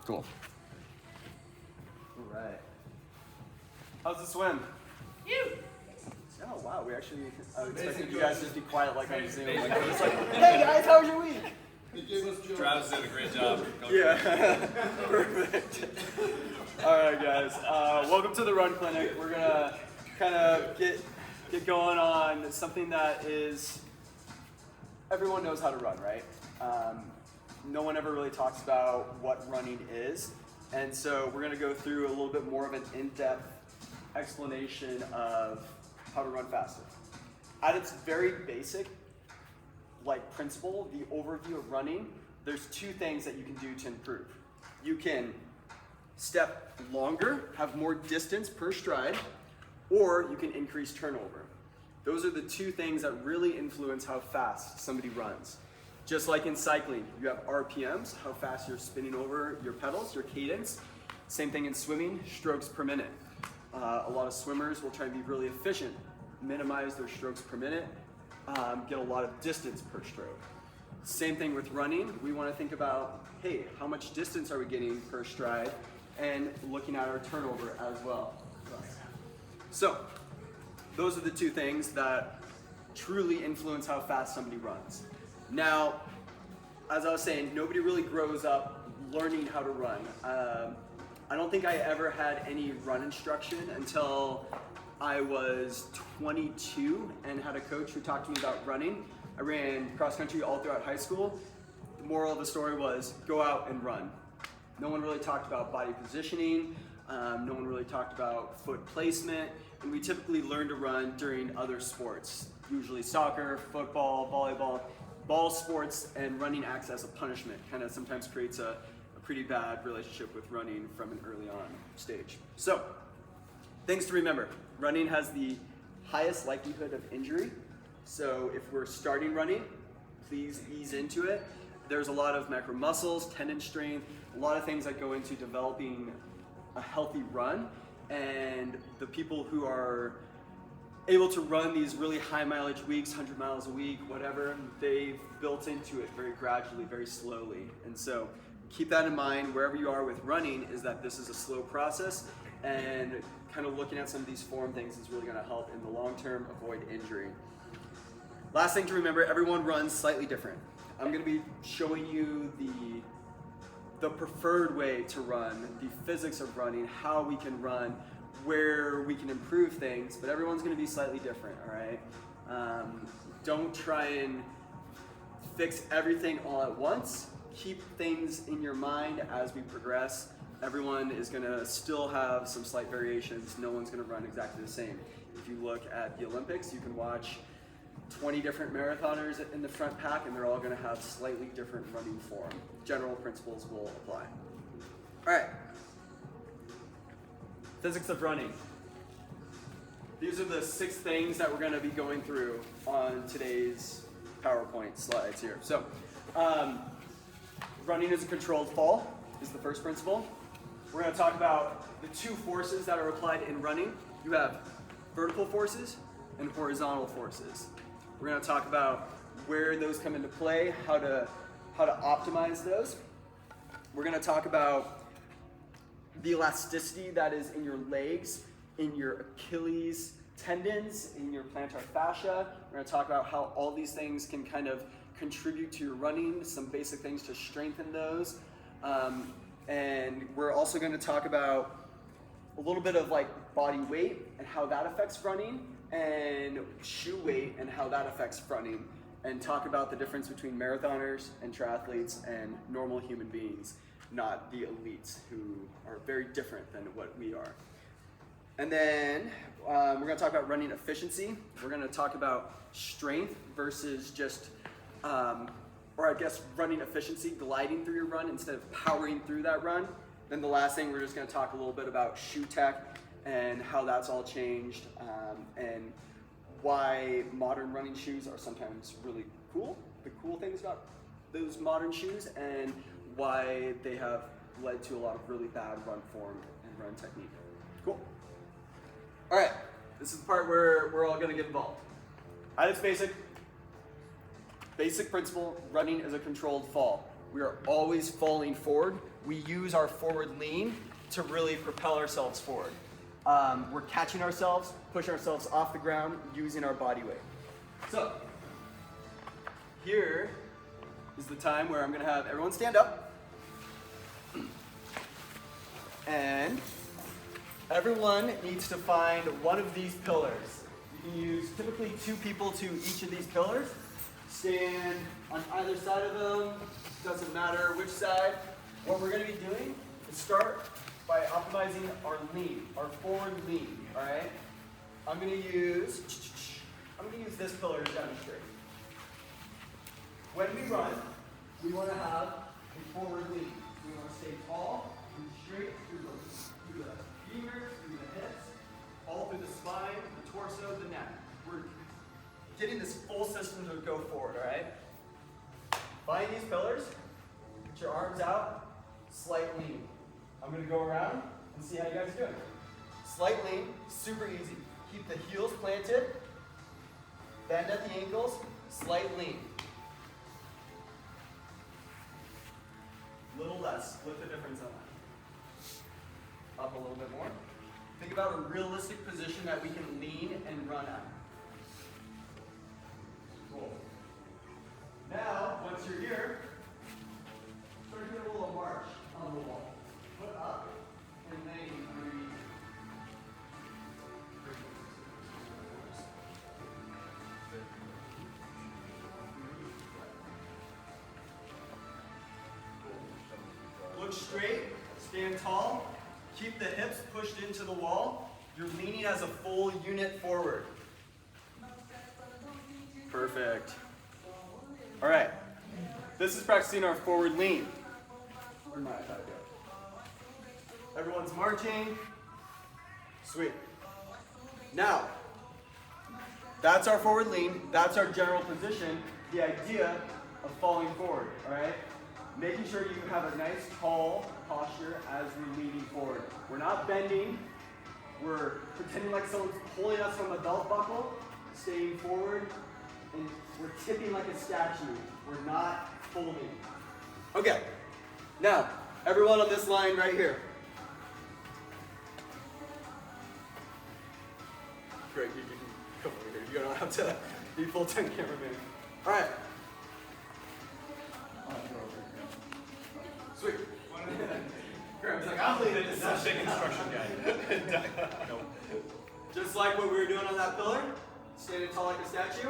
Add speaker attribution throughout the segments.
Speaker 1: Cool. All right. How's the swim?
Speaker 2: You.
Speaker 1: Oh wow, we actually, I expected you guys to just be quiet like on Zoom. Like, it's like, hey guys, how was your week?
Speaker 3: Travis did a great job.
Speaker 1: Yeah, perfect. All right guys, welcome to the Run Clinic. We're gonna kind of get going on something that is, everyone knows how to run, right? No one ever really talks about what running is. And so we're gonna go through a little bit more of an in-depth explanation of how to run faster. At its very basic principle, the overview of running, there's two things that you can do to improve. You can step longer, have more distance per stride, or you can increase turnover. Those are the two things that really influence how fast somebody runs. Just like in cycling, you have RPMs, how fast you're spinning over your pedals, your cadence. Same thing in swimming, strokes per minute. A lot of swimmers will try to be really efficient, minimize their strokes per minute, get a lot of distance per stroke. Same thing with running. We want to think about, hey, how much distance are we getting per stride, and looking at our turnover as well. So, those are the two things that truly influence how fast somebody runs. Now, as I was saying, nobody really grows up learning how to run. I don't think I ever had any run instruction until I was 22 and had a coach who talked to me about running. I ran cross country all throughout high school. The moral of the story was go out and run. No one really talked about body positioning. No one really talked about foot placement. And we typically learn to run during other sports, usually soccer, football, volleyball. Ball sports and running acts as a punishment, kind of sometimes creates a pretty bad relationship with running from an early on stage. So, things to remember. Running has the highest likelihood of injury. So if we're starting running, please ease into it. There's a lot of macro muscles, tendon strength, a lot of things that go into developing a healthy run. And the people who are able to run these really high mileage weeks, 100 miles a week, whatever, they've built into it very gradually, very slowly. And so keep that in mind wherever you are with running, is that this is a slow process, and kind of looking at some of these form things is really going to help in the long term avoid injury. Last thing to remember, everyone runs slightly different. I'm going to be showing you the preferred way to run, the physics of running, how we can run, where we can improve things, but everyone's going to be slightly different, all right? Don't try and fix everything all at once. Keep things in your mind as we progress. Everyone is going to still have some slight variations. No one's going to run exactly the same. If you look at the Olympics, you can watch 20 different marathoners in the front pack, and they're all going to have slightly different running form. General principles will apply. All right. Physics of running. These are the 6 things that we're going to be going through on today's PowerPoint slides here. So, running is a controlled fall is the first principle. We're going to talk about the 2 forces that are applied in running. You have vertical forces and horizontal forces. We're going to talk about where those come into play, how to optimize those. We're going to talk about the elasticity that is in your legs, in your Achilles tendons, in your plantar fascia. We're going to talk about how all these things can kind of contribute to your running, some basic things to strengthen those. And we're also going to talk about a little bit of body weight and how that affects running, and shoe weight and how that affects running, and talk about the difference between marathoners and triathletes and normal human beings, not the elites who are very different than what we are. And then we're going to talk about running efficiency. We're going to talk about strength versus just, running efficiency, gliding through your run instead of powering through that run. Then the last thing, we're just going to talk a little bit about shoe tech and how that's all changed, and why modern running shoes are sometimes really cool, the cool things about those modern shoes, and why they have led to a lot of really bad run form and run technique. Cool. All right, this is the part where we're all going to get involved. At its basic principle, running is a controlled fall. We are always falling forward we use our forward lean to really propel ourselves forward. We're catching ourselves, pushing ourselves off the ground, using our body weight. So, here is the time where I'm gonna have everyone stand up. And everyone needs to find one of these pillars. You can use typically 2 people to each of these pillars. Stand on either side of them, doesn't matter which side. What we're gonna be doing is start by optimizing our lean, our forward lean, all right? I'm gonna use this pillar to demonstrate. When we run, we wanna have a forward lean. We wanna stay tall and straight through the femurs, through the hips, all through the spine, the torso, the neck. We're getting this full system to go forward, all right? Find these pillars, put your arms out, slight lean. I'm gonna go around and see how you guys are doing. Slight lean, super easy. Keep the heels planted, bend at the ankles, slight lean. Little less, split the difference on that. Up a little bit more. Think about a realistic position that we can lean and run at. Cool. Now, once you're here, start doing a little march on the wall. Foot up and then underneath. Look straight, stand tall, keep the hips pushed into the wall. You're leaning as a full unit forward. Perfect. All right, this is practicing our forward lean. Where my iPad go? Everyone's marching. Sweet. Now, that's our forward lean. That's our general position. The idea of falling forward, all right? Making sure you have a nice tall posture as we're leaning forward. We're not bending. We're pretending like someone's pulling us from a belt buckle, staying forward, and we're tipping like a statue. We're not folding. Okay, now, everyone on this line right here. Great, you can come over here. You don't have to be full-time cameraman. All right. Sweet. Graham's like, I'm leading this session.
Speaker 3: Big instruction guy. Nope.
Speaker 1: Just like what we were doing on that pillar, standing tall like a statue,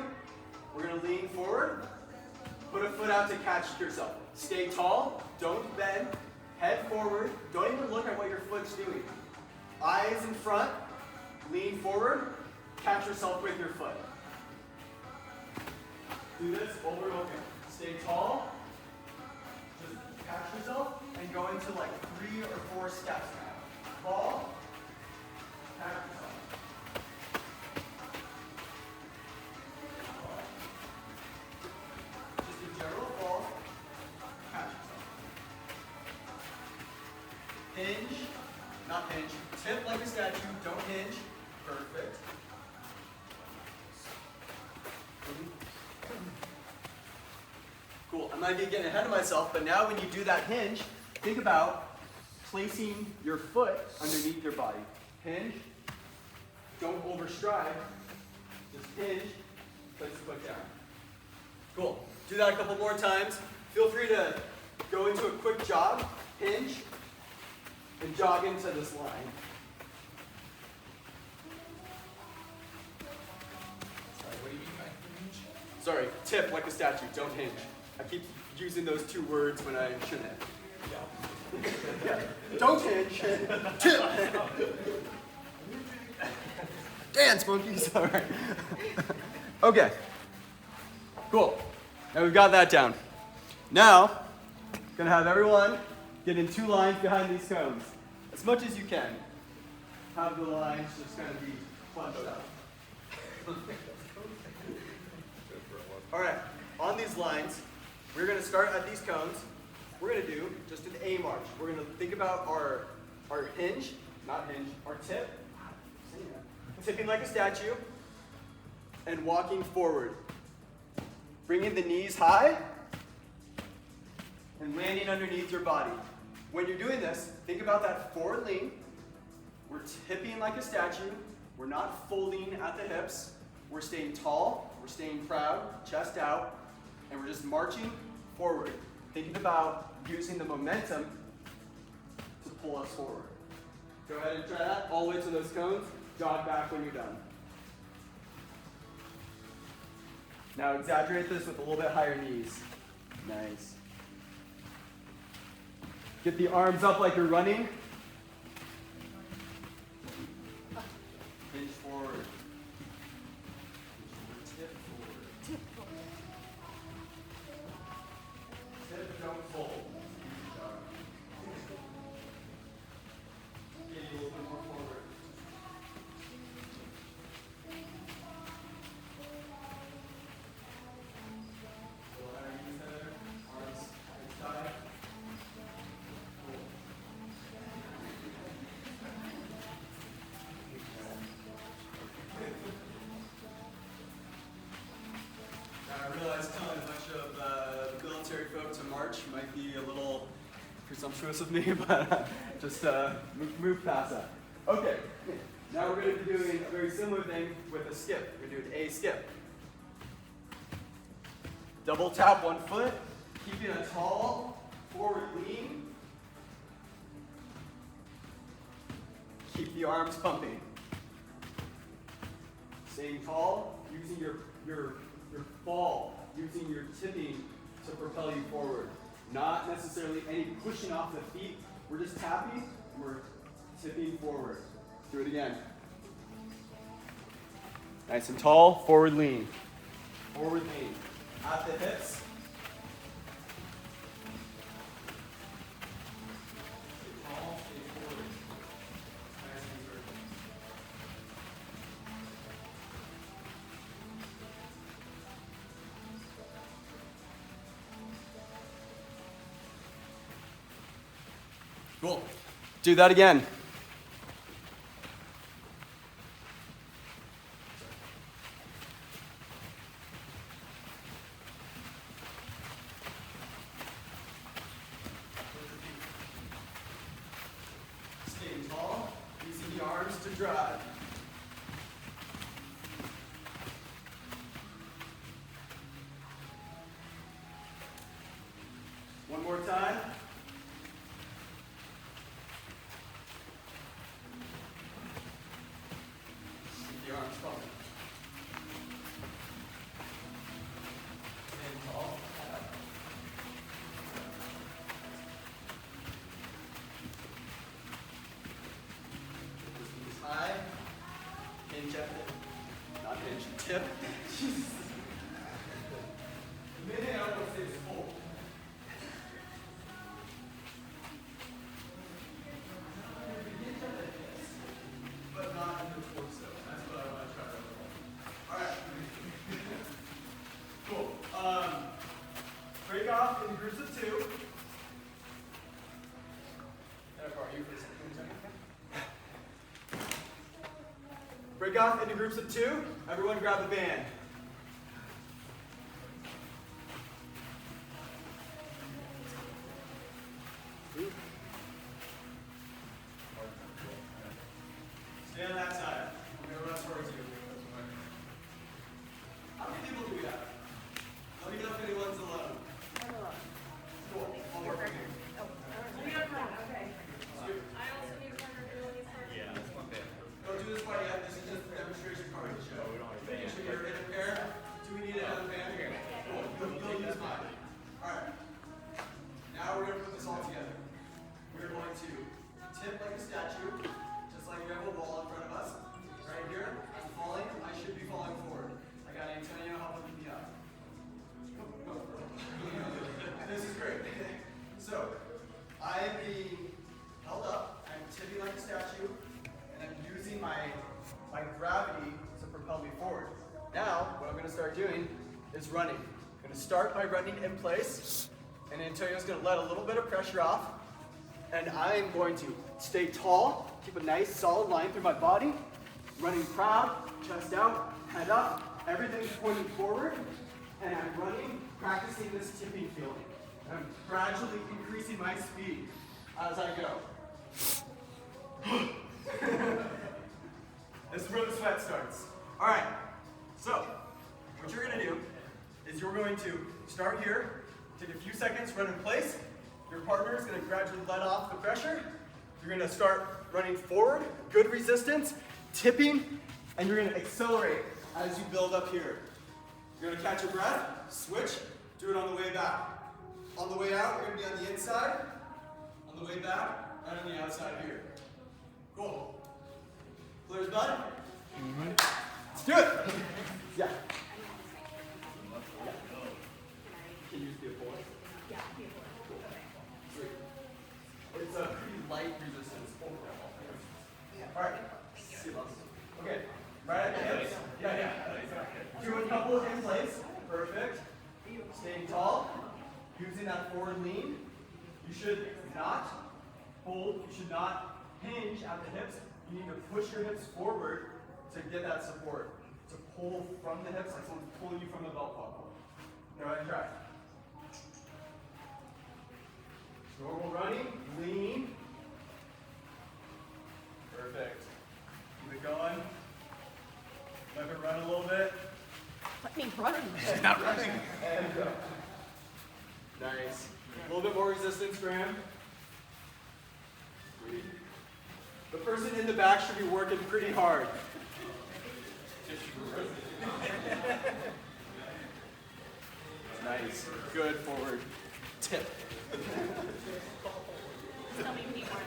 Speaker 1: we're gonna lean forward, put a foot out to catch yourself. Stay tall, don't bend, head forward, don't even look at what your foot's doing. Eyes in front, lean forward, catch yourself with your foot. Do this over and over. Stay tall, just catch yourself, and go into like 3 or 4 steps now. Fall, catch yourself. Just a general fall, catch yourself. Hinge, not hinge, tip like a statue, don't hinge. Perfect. Cool, I might be getting ahead of myself, but now when you do that hinge, think about placing your foot underneath your body. Hinge, don't overstride, just hinge, place the foot down. Cool, do that a couple more times. Feel free to go into a quick jog, hinge, and jog into this line.
Speaker 3: Sorry, what do you mean by hinge?
Speaker 1: Sorry, tip like a statue, don't hinge. I keep using those 2 words when I shouldn't. Yeah. Don't hinge. Tip. Dance, monkeys. All right. Okay. Cool. Now we've got that down. Now, gonna have everyone get in 2 lines behind these cones, as much as you can. Have the lines just kind of be punched out. All right. On these lines, we're going to start at these cones. We're going to do just an A march. We're going to think about our hinge, not hinge, our tip, tipping like a statue, and walking forward. Bringing the knees high and landing underneath your body. when you're doing this, think about that forward lean. We're tipping like a statue. We're not folding at the hips. We're staying tall. We're staying proud, chest out, and we're just marching forward. Thinking about using the momentum to pull us forward. Go ahead and try that all the way to those cones. Jog back when you're done. Now exaggerate this with a little bit higher knees. Nice. Get the arms up like you're running. Hinge forward. Tip forward. Tip, don't fold. Get a little bit more forward. I realize telling a bunch of military folk to march might be a little presumptuous of me, but just move past that. Okay, now we're going to be doing a very similar thing with a skip. We're going to do an A skip. Double tap one foot, keeping a tall forward lean. Keep the arms pumping. Staying tall, using your fall, using your tipping to propel you forward. Not necessarily any pushing off the feet. We're just tapping and we're tipping forward. Do it again. Nice and tall, forward lean. Forward lean. At the hips. Stay tall, stay forward. Nice and vertical. Cool. Do that again. Staying tall, using the arms to drive. One more time. Keep the arms pumping. Staying tall. High, hinge at it, not hinge, tip. Jesus. The minute I would say is full. Hinge at the hips, but not in the torso. That's what I want to try to avoid. Alright. Cool. Break off in groups of two. Can I borrow you for a second? Break off into groups of two. Everyone grab the band. Stay on that side. I'm going to run towards you. How many people do we have? Let me know if anyone's alone. Cool. One more for you. Don't do this part yet. This is just a demonstration part of the show. Make sure you're in a pair. Do we need another band? Cool. You'll use mine. Alright. Now we're going to put this all together. We're going to tip like a statue, just like we have a wall in front of us. Right here, I'm falling. I should be falling forward. I got Antonio helping me up. This is great. So, I am being held up. I'm tipping like a statue. And I'm using my gravity to propel me forward. Now, what I'm going to start doing is running. I'm going to start by running in place, and Antonio's going to let a little bit of pressure off, and I'm going to stay tall, keep a nice solid line through my body, running proud, chest out, head up, everything's pointing forward, and I'm running, practicing this tipping feeling. I'm gradually increasing my speed. as I go. This is where the sweat starts. All right, so what you're gonna do is you're going to start here, take a few seconds, run in place. Your partner is gonna gradually let off the pressure. You're gonna start running forward, good resistance, tipping, and you're gonna accelerate as you build up here. You're gonna catch your breath, switch, do it on the way back. On the way out, you're gonna be on the inside. On the way back, and on the outside here. Cool. Clear as mud? Let's do it. Yeah. Can you use the pull? Yeah. Cool. Sweet. It's a pretty light resistance overall. All right. See you, boss. Okay. Right at the hips. Yeah. Do a couple in place. Perfect. Staying tall. Using that forward lean. You should not hold. You should not hinge at the hips. You need to push your hips forward to get that support. To pull from the hips like someone's pulling you from the belt buckle. Go ahead and try. Normal running, lean. Perfect. Keep it going. Let it run a little bit.
Speaker 2: Let me run.
Speaker 3: She's not running.
Speaker 1: And go. Nice. A little bit more resistance, Graham. Sweet. The person in the back should be working pretty hard. Nice. Good forward tip.
Speaker 2: Tell me when you want.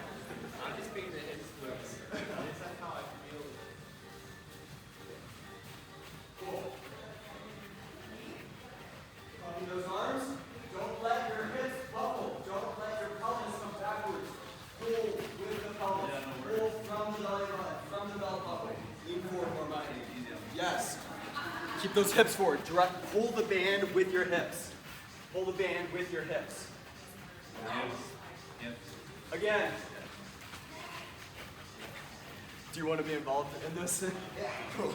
Speaker 3: I'm just being the hips loose. That's how I feel.
Speaker 1: Cool. Pumping those arms. Don't let your hips buckle. Don't let your pelvis come backwards. Pull with the pelvis. Pull from the belly button, from the belt buckle. Lean forward more, Mike. Yes. Keep those hips forward. Direct. Pull the band with your hips. Pull the band with your hips.
Speaker 3: Yes.
Speaker 1: Again. Do you want to be involved in this? Yeah. Cool.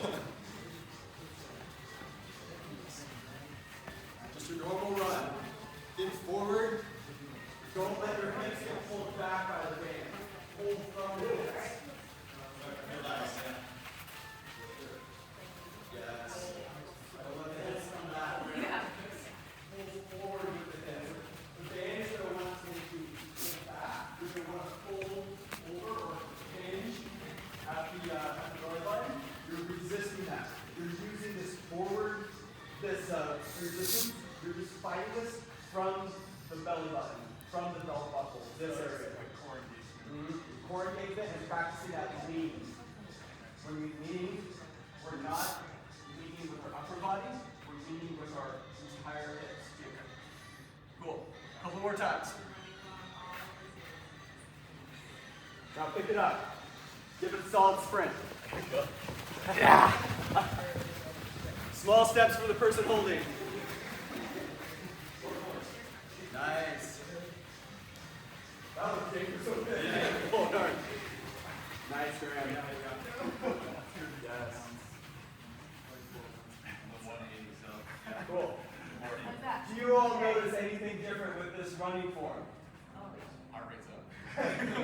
Speaker 1: Just your normal run. Think forward. Don't let your hips get pulled back by the band. Pull from the hips. Relax. Yes. Don't let the hips come back.
Speaker 2: Yeah.
Speaker 1: Pull forward with the hips. The band is going to want to make you pull back. You're going to want to pull over or hinge at the belly button. You're resisting that. You're using this forward, this resistance. You're just fighting this from the belly button, from the belt buckle, this area. Core engagement and practicing that lean. When we're leaning, we're not leaning with our upper body, we're leaning with our entire hips. Cool. A couple more times. Now pick it up. Give it a solid sprint. Yeah. Small steps for the person holding. Nice. That was dangerous. So good. Yeah. Oh, darn. Nice, Graham. Yes. Cool. Do you all notice anything different with this running form?
Speaker 3: Heart rate's up.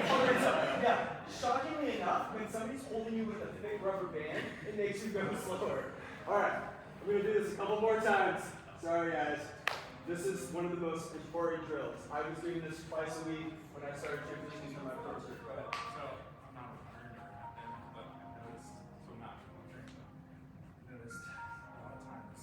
Speaker 1: Heart rate's up. Yeah. Shockingly enough, when somebody's holding you with a thick rubber band, it makes you go slower. All right. We're going to do this a couple more times. Sorry, guys. This is one of the most important drills. I was doing this twice a week when I started transitioning to my pro circuit. Go ahead.
Speaker 4: So I'm not a runner or nothing, but I noticed, so not from training, but noticed a lot of times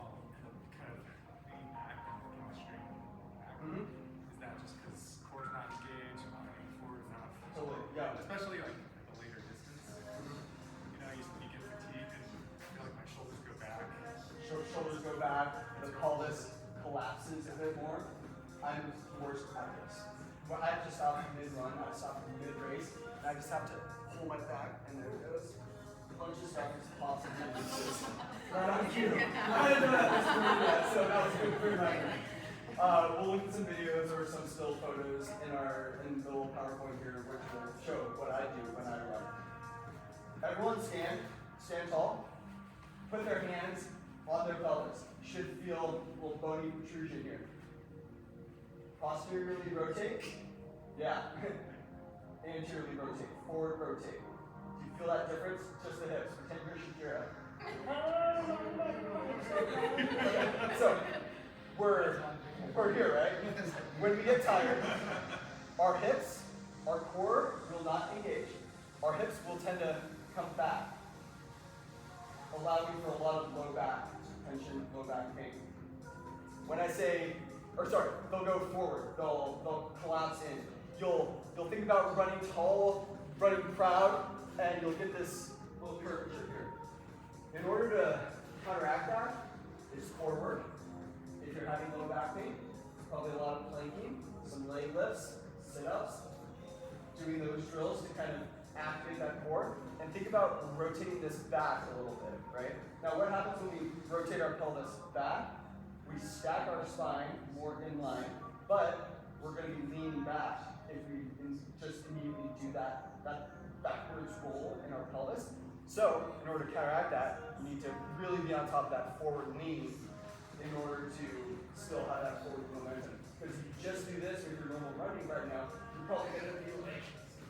Speaker 4: I'll end up kind of leaning back and working my string backward. Is that just because core's not engaged, I'm not leaning forward enough?
Speaker 1: Totally. Yeah.
Speaker 4: Especially like at a later distance. You know, you get fatigued and I feel like my shoulders go back.
Speaker 1: Shoulders go back. The pelvis collapses a bit more. I'm worst at this. But I have to stop in mid-run, I stop in mid-race, and I just have to pull my back, and there it goes. A bunch of stuff is possible. Right on cue. I didn't know that was doing that, so that was good for my we'll look at some videos or some still photos in the little PowerPoint here, which will show what I do when I run. Everyone stand tall. Put their hands on their pelvis. Should feel a little bony protrusion here. Posteriorly rotate. Yeah. Anteriorly rotate, forward rotate. Do you feel that difference? Just the hips. Pretend you're Shakira. So, we're here, right? When we get tired, our hips, our core will not engage. Our hips will tend to come back, allowing for a lot of low back tension, low back pain. When I say, they'll go forward, they'll collapse in. You'll think about running tall, running proud, and you'll get this little curvature here. In order to counteract that, it's core work. If you're having low back pain, it's probably a lot of planking, some leg lifts, sit-ups, doing those drills to kind of activate that core. And think about rotating this back a little bit, right? Now what happens when we rotate our pelvis back? We stack our spine more in line, but we're going to be leaning back if we just immediately do that backwards roll in our pelvis. So, in order to counteract that, you need to really be on top of that forward lean in order to still have that forward momentum. Because if you just do this with your normal running right now, you're probably going to be like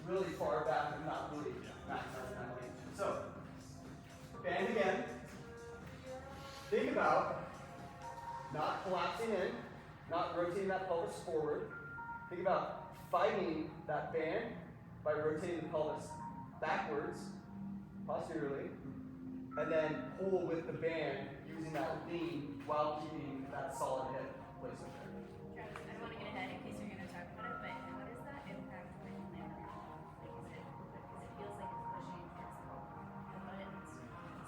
Speaker 1: really far back and not really maximizing that lean. So, band again. Think about not collapsing in, not rotating that pelvis forward. Think about fighting that band by rotating the pelvis backwards, posteriorly, and then pull with the band using that lean while keeping that solid hip placement there.
Speaker 2: Travis, I don't want to get ahead in case you're going to talk about it, but how does that impact when you land on your ball? Like, because it feels like it's pushing against the buttons,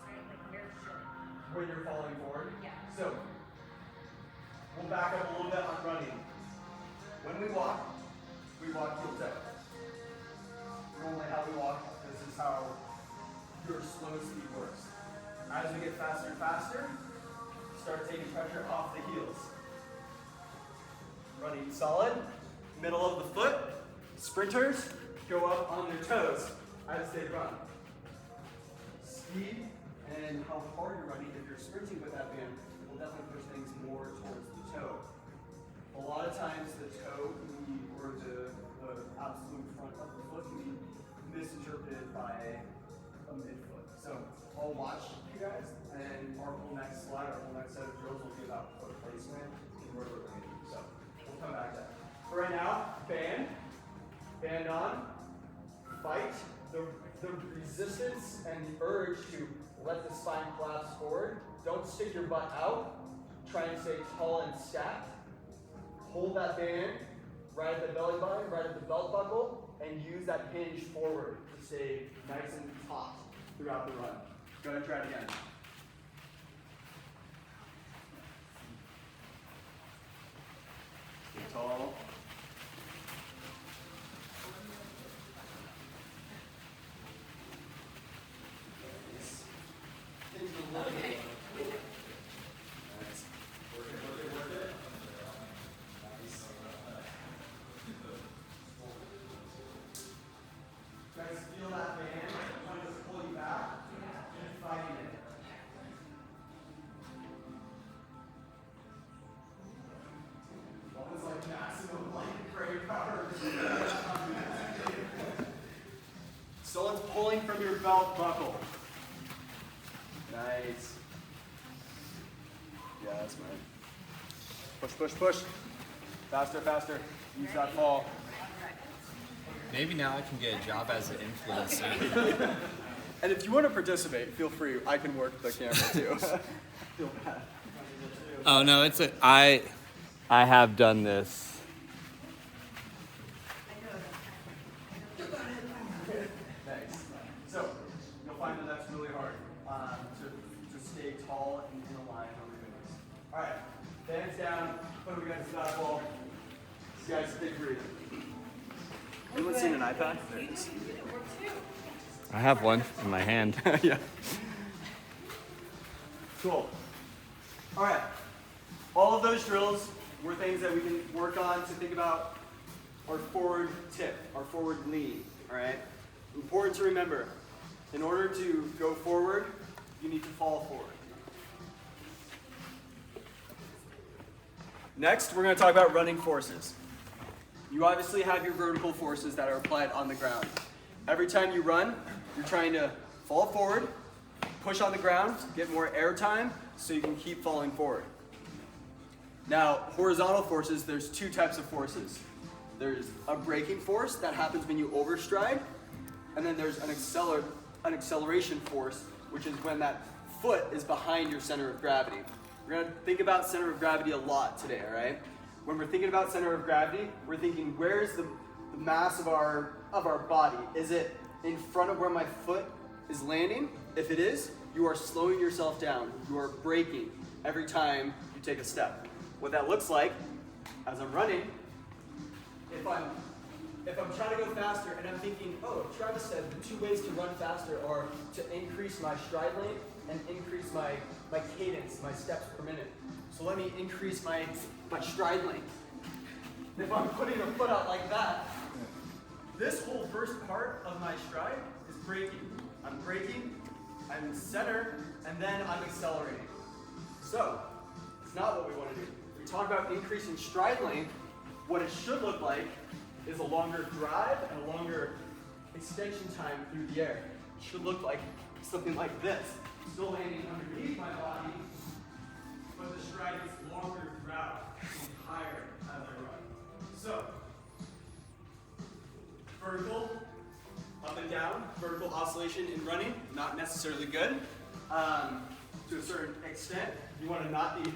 Speaker 2: right? Like, where should it?
Speaker 1: When you're falling forward.
Speaker 2: Yeah.
Speaker 1: So, we'll back up a little bit on running. When we walk heel toe. Normally how we walk, this is how your slow speed works. As we get faster and faster, start taking pressure off the heels. Running solid, middle of the foot. Sprinters go up on their toes as they run. Speed and how hard you're running, if you're sprinting with that band, will definitely push things more towards the toe. A lot of times the toe or the absolute front of the foot can be misinterpreted by a midfoot. So I'll watch you guys, and our whole next slide, our whole next set of drills will be about foot placement and where we're landing. So we'll come back to that. For right now, band on, fight the resistance and the urge to let the spine collapse forward. Don't stick your butt out. Try and stay tall and stacked. Hold that band right at the belly button, right at the belt buckle, and use that hinge forward to stay nice and taut throughout the run. Go ahead and try it again. Stay tall. Someone's pulling from your belt buckle. Nice. Yeah, that's mine. Push, push, push. Faster, faster. Use that fall.
Speaker 3: Maybe now I can get a job as an influencer.
Speaker 1: And if you want to participate, feel free. I can work the camera too. Feel bad.
Speaker 3: Oh no, I have done this.
Speaker 1: Thanks. So you'll find that that's really hard to stay tall and in a line on the moves. All right, hands down. Put them against the back wall. You guys, big breathe. Anyone seen an iPad? There it is.
Speaker 3: I have one in my hand.
Speaker 1: Yeah. Cool. All right. All of those drills were things that we can work on to think about our forward tip, our forward lean. All right. Important to remember. In order to go forward, you need to fall forward. Next, we're going to talk about running forces. You obviously have your vertical forces that are applied on the ground. Every time you run, you're trying to fall forward, push on the ground, get more air time so you can keep falling forward. Now, horizontal forces, there's two types of forces. There's a braking force that happens when you overstride, and then there's an acceleration force, which is when that foot is behind your center of gravity. We're gonna think about center of gravity a lot today, all right? When we're thinking about center of gravity, we're thinking, where's the mass of our body? Is it in front of where my foot is landing? If it is, you are slowing yourself down. You are braking every time you take a step. What that looks like, as I'm running, if I'm trying to go faster and I'm thinking, oh, Travis said the two ways to run faster are to increase my stride length and increase my cadence, my steps per minute. So let me increase my stride length. If I'm putting a foot out like that, this whole first part of my stride is braking. I'm braking, I'm in center, and then I'm accelerating. So, it's not what we want to do. We talk about increasing stride length. What it should look like is a longer drive and a longer extension time through the air. It should look like something like this. Still landing underneath my body, but the stride gets longer throughout and higher as I run. So, vertical, up and down, vertical oscillation in running, not necessarily good. To a certain extent, you want to not be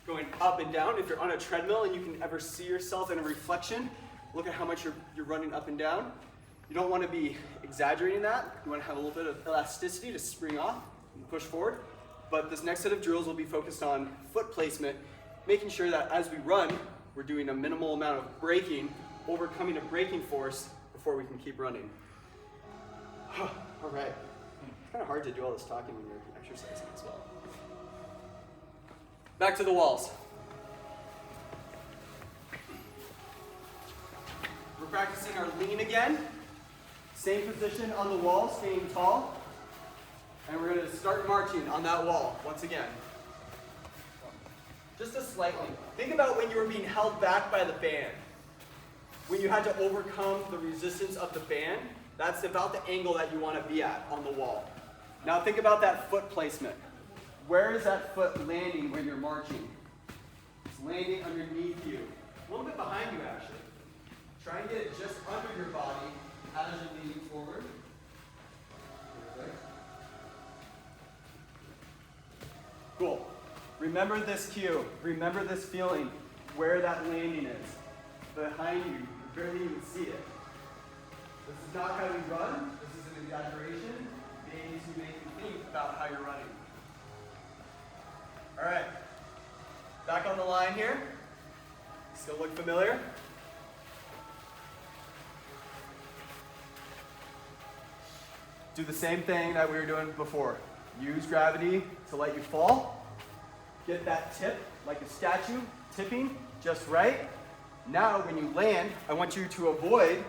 Speaker 1: going up and down. If you're on a treadmill and you can ever see yourself in a reflection, look at how much you're running up and down. You don't want to be exaggerating that. You want to have a little bit of elasticity to spring off and push forward. But this next set of drills will be focused on foot placement, making sure that as we run, we're doing a minimal amount of braking, overcoming a braking force before we can keep running. All right. It's kind of hard to do all this talking when you're exercising as well. Back to the walls. We're practicing our lean again. Same position on the wall, staying tall. And we're going to start marching on that wall once again. Just a slightly. Think about when you were being held back by the band. When you had to overcome the resistance of the band, that's about the angle that you want to be at on the wall. Now think about that foot placement. Where is that foot landing when you're marching? It's landing underneath you. A little bit behind you, actually. Try and get it just under your body as you're leaning forward. Perfect. Cool. Remember this cue. Remember this feeling where that landing is. Behind you. You barely even see it. This is not how we run. This is an exaggeration. Maybe to make you think about how you're running. All right, back on the line here. Still look familiar? Do the same thing that we were doing before. Use gravity to let you fall. Get that tip like a statue, tipping just right. Now when you land, I want you to avoid,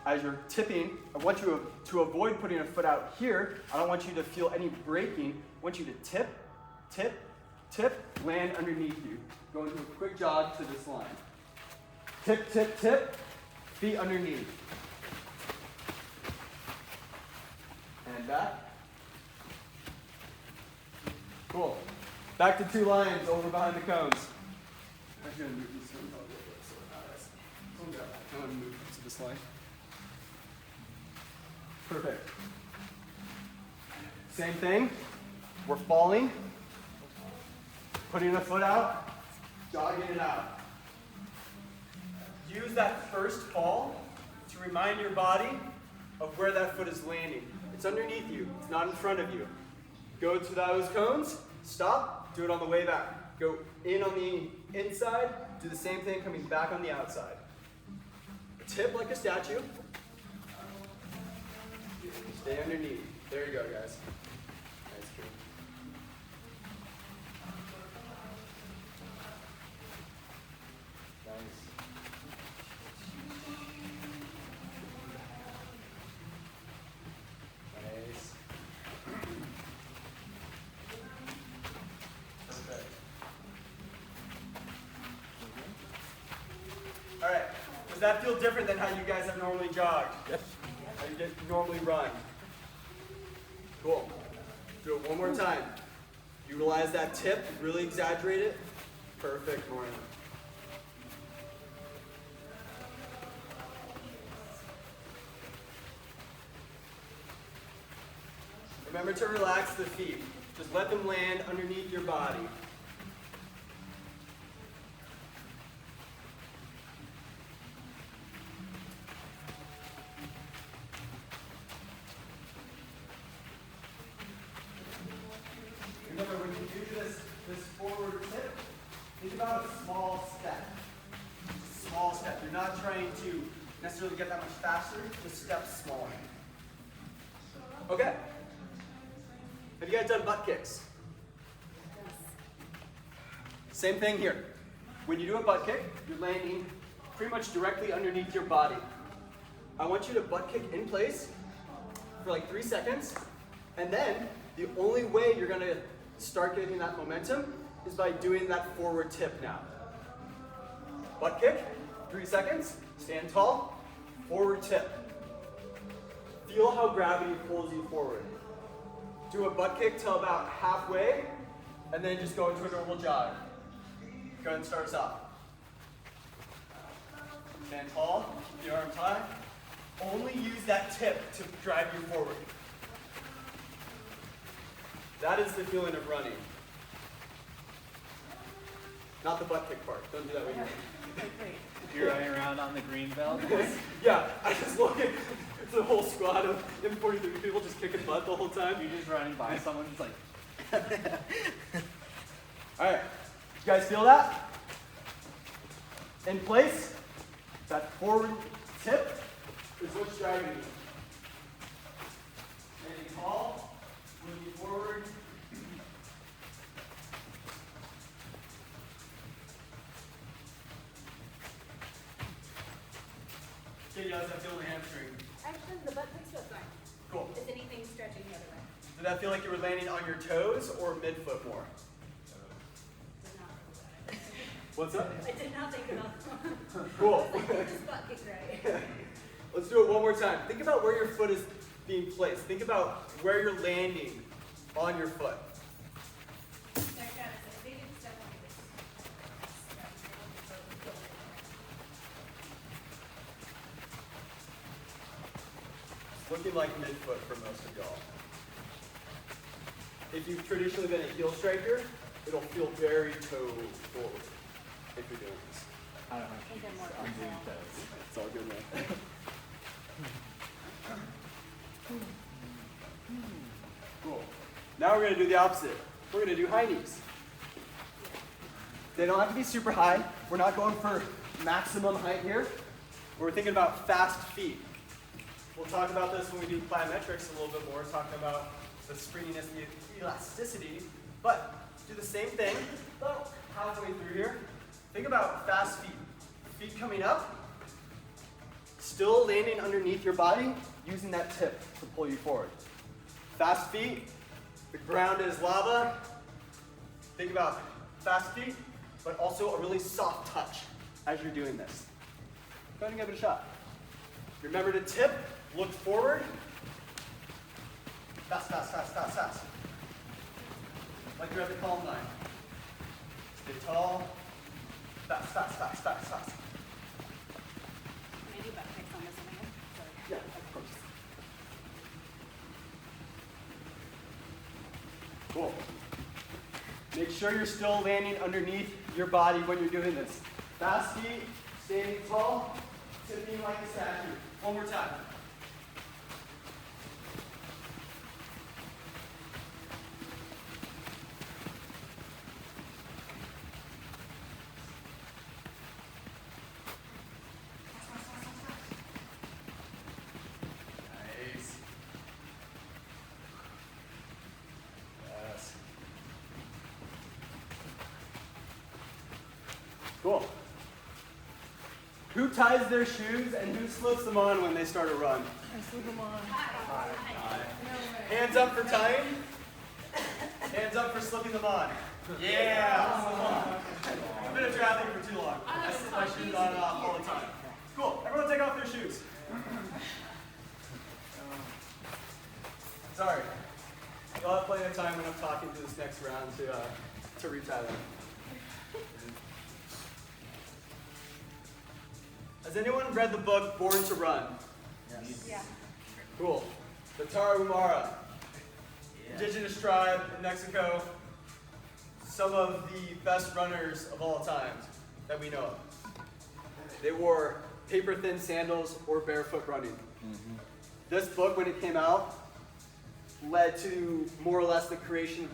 Speaker 1: as you're tipping, I want you to avoid putting a foot out here. I don't want you to feel any braking. I want you to tip, tip, tip, land underneath you. Go into a quick jog to this line. Tip, tip, tip, feet underneath. And back. Cool. Back to two lines over behind the cones. I'm going to move these cones out a little bit so we're not as. I'm going to move to this line. Perfect. Same thing. We're falling. Putting a foot out, jogging it out. Use that first fall to remind your body of where that foot is landing. It's underneath you, it's not in front of you. Go to those cones, stop, do it on the way back. Go in on the inside, do the same thing coming back on the outside. Tip like a statue. Stay underneath. There you go, guys. Nice trick. Nice. Perfect. All right. Was that feel different than how you guys have normally jogged?
Speaker 3: Yes.
Speaker 1: How you normally run? Cool. Do it one more time. Utilize that tip, really exaggerate it. Perfect, Morgan. Remember to relax the feet. Just let them land underneath your body. Remember, when you do this forward tip, think about a small step. Small step. You're not trying to necessarily get that much faster, just step smaller. Okay. Have you guys done butt kicks? Same thing here. When you do a butt kick, you're landing pretty much directly underneath your body. I want you to butt kick in place for like 3 seconds, and then the only way you're gonna start getting that momentum is by doing that forward tip now. Butt kick, 3 seconds, stand tall, forward tip. Feel how gravity pulls you forward. Do a butt kick till about halfway, and then just go into a normal jog. Go ahead and start us off. Stand tall, keep your arms high. Only use that tip to drive you forward. That is the feeling of running. Not the butt kick part. Don't do that when
Speaker 3: You're running around on the green belt.
Speaker 1: Yeah, I just look at it's a whole squad of M43 people just kicking butt the whole time.
Speaker 3: You're just running by someone just like.
Speaker 1: Alright, you guys feel that? In place, that forward tip is what's driving you. Standing tall, moving forward. Okay, you guys have feel in the hamstring.
Speaker 2: Actually, the butt kicks feel fine.
Speaker 1: Cool.
Speaker 2: Is anything stretching the other way?
Speaker 1: Did that feel like you were landing on your toes or midfoot more?
Speaker 2: Did not think about it.
Speaker 1: What's up?
Speaker 2: I did not think about that.
Speaker 1: Cool.
Speaker 2: Just butt kick right.
Speaker 1: Let's do it one more time. Think about where your foot is being placed. Think about where you're landing on your foot.
Speaker 2: Sorry, Travis, I think it's definitely this.
Speaker 1: It's looking like midfoot for most of y'all. If you've traditionally been a heel striker, it'll feel very toe forward if you're doing this.
Speaker 3: I don't know.
Speaker 2: I think I'm more
Speaker 3: I'm doing
Speaker 2: upside.
Speaker 3: toes.
Speaker 1: It's all good, man. Cool. Now we're going to do the opposite. We're going to do high knees. They don't have to be super high. We're not going for maximum height here. We're thinking about fast feet. We'll talk about this when we do plyometrics a little bit more, talking about the springiness, the elasticity. But do the same thing about halfway through here. Think about fast feet. Feet coming up, still landing underneath your body, using that tip to pull you forward. Fast feet, the ground is lava. Think about fast feet, but also a really soft touch as you're doing this. Go ahead and give it a shot. Remember to tip, look forward. Fast, fast, fast, fast, fast. Like you're at the calm line. Stay tall. Fast, fast, fast, fast, fast.
Speaker 2: Maybe butt kicks on this one again. Sorry.
Speaker 1: Yeah, of course. Cool. Make sure you're still landing underneath your body when you're doing this. Fast feet, standing tall, tipping like a statue. One more time. Nice. Yes. Cool. Who ties their shoes and who slips them on when they start a run?
Speaker 2: I slip them on.
Speaker 1: Hands up for tying. Hands up for slipping them on. Yeah. I've been a triathlete for too long. I slip my shoes on and off all the time. Cool. Everyone take off their shoes. Sorry. You'll have plenty of time when I'm talking through this next round to retie them. Has anyone read the book Born to Run?
Speaker 2: Yes. Yeah.
Speaker 1: Cool. The Tarahumara, indigenous tribe in Mexico, some of the best runners of all time that we know of. They wore paper-thin sandals or barefoot running. This book, when it came out, led to more or less the creation and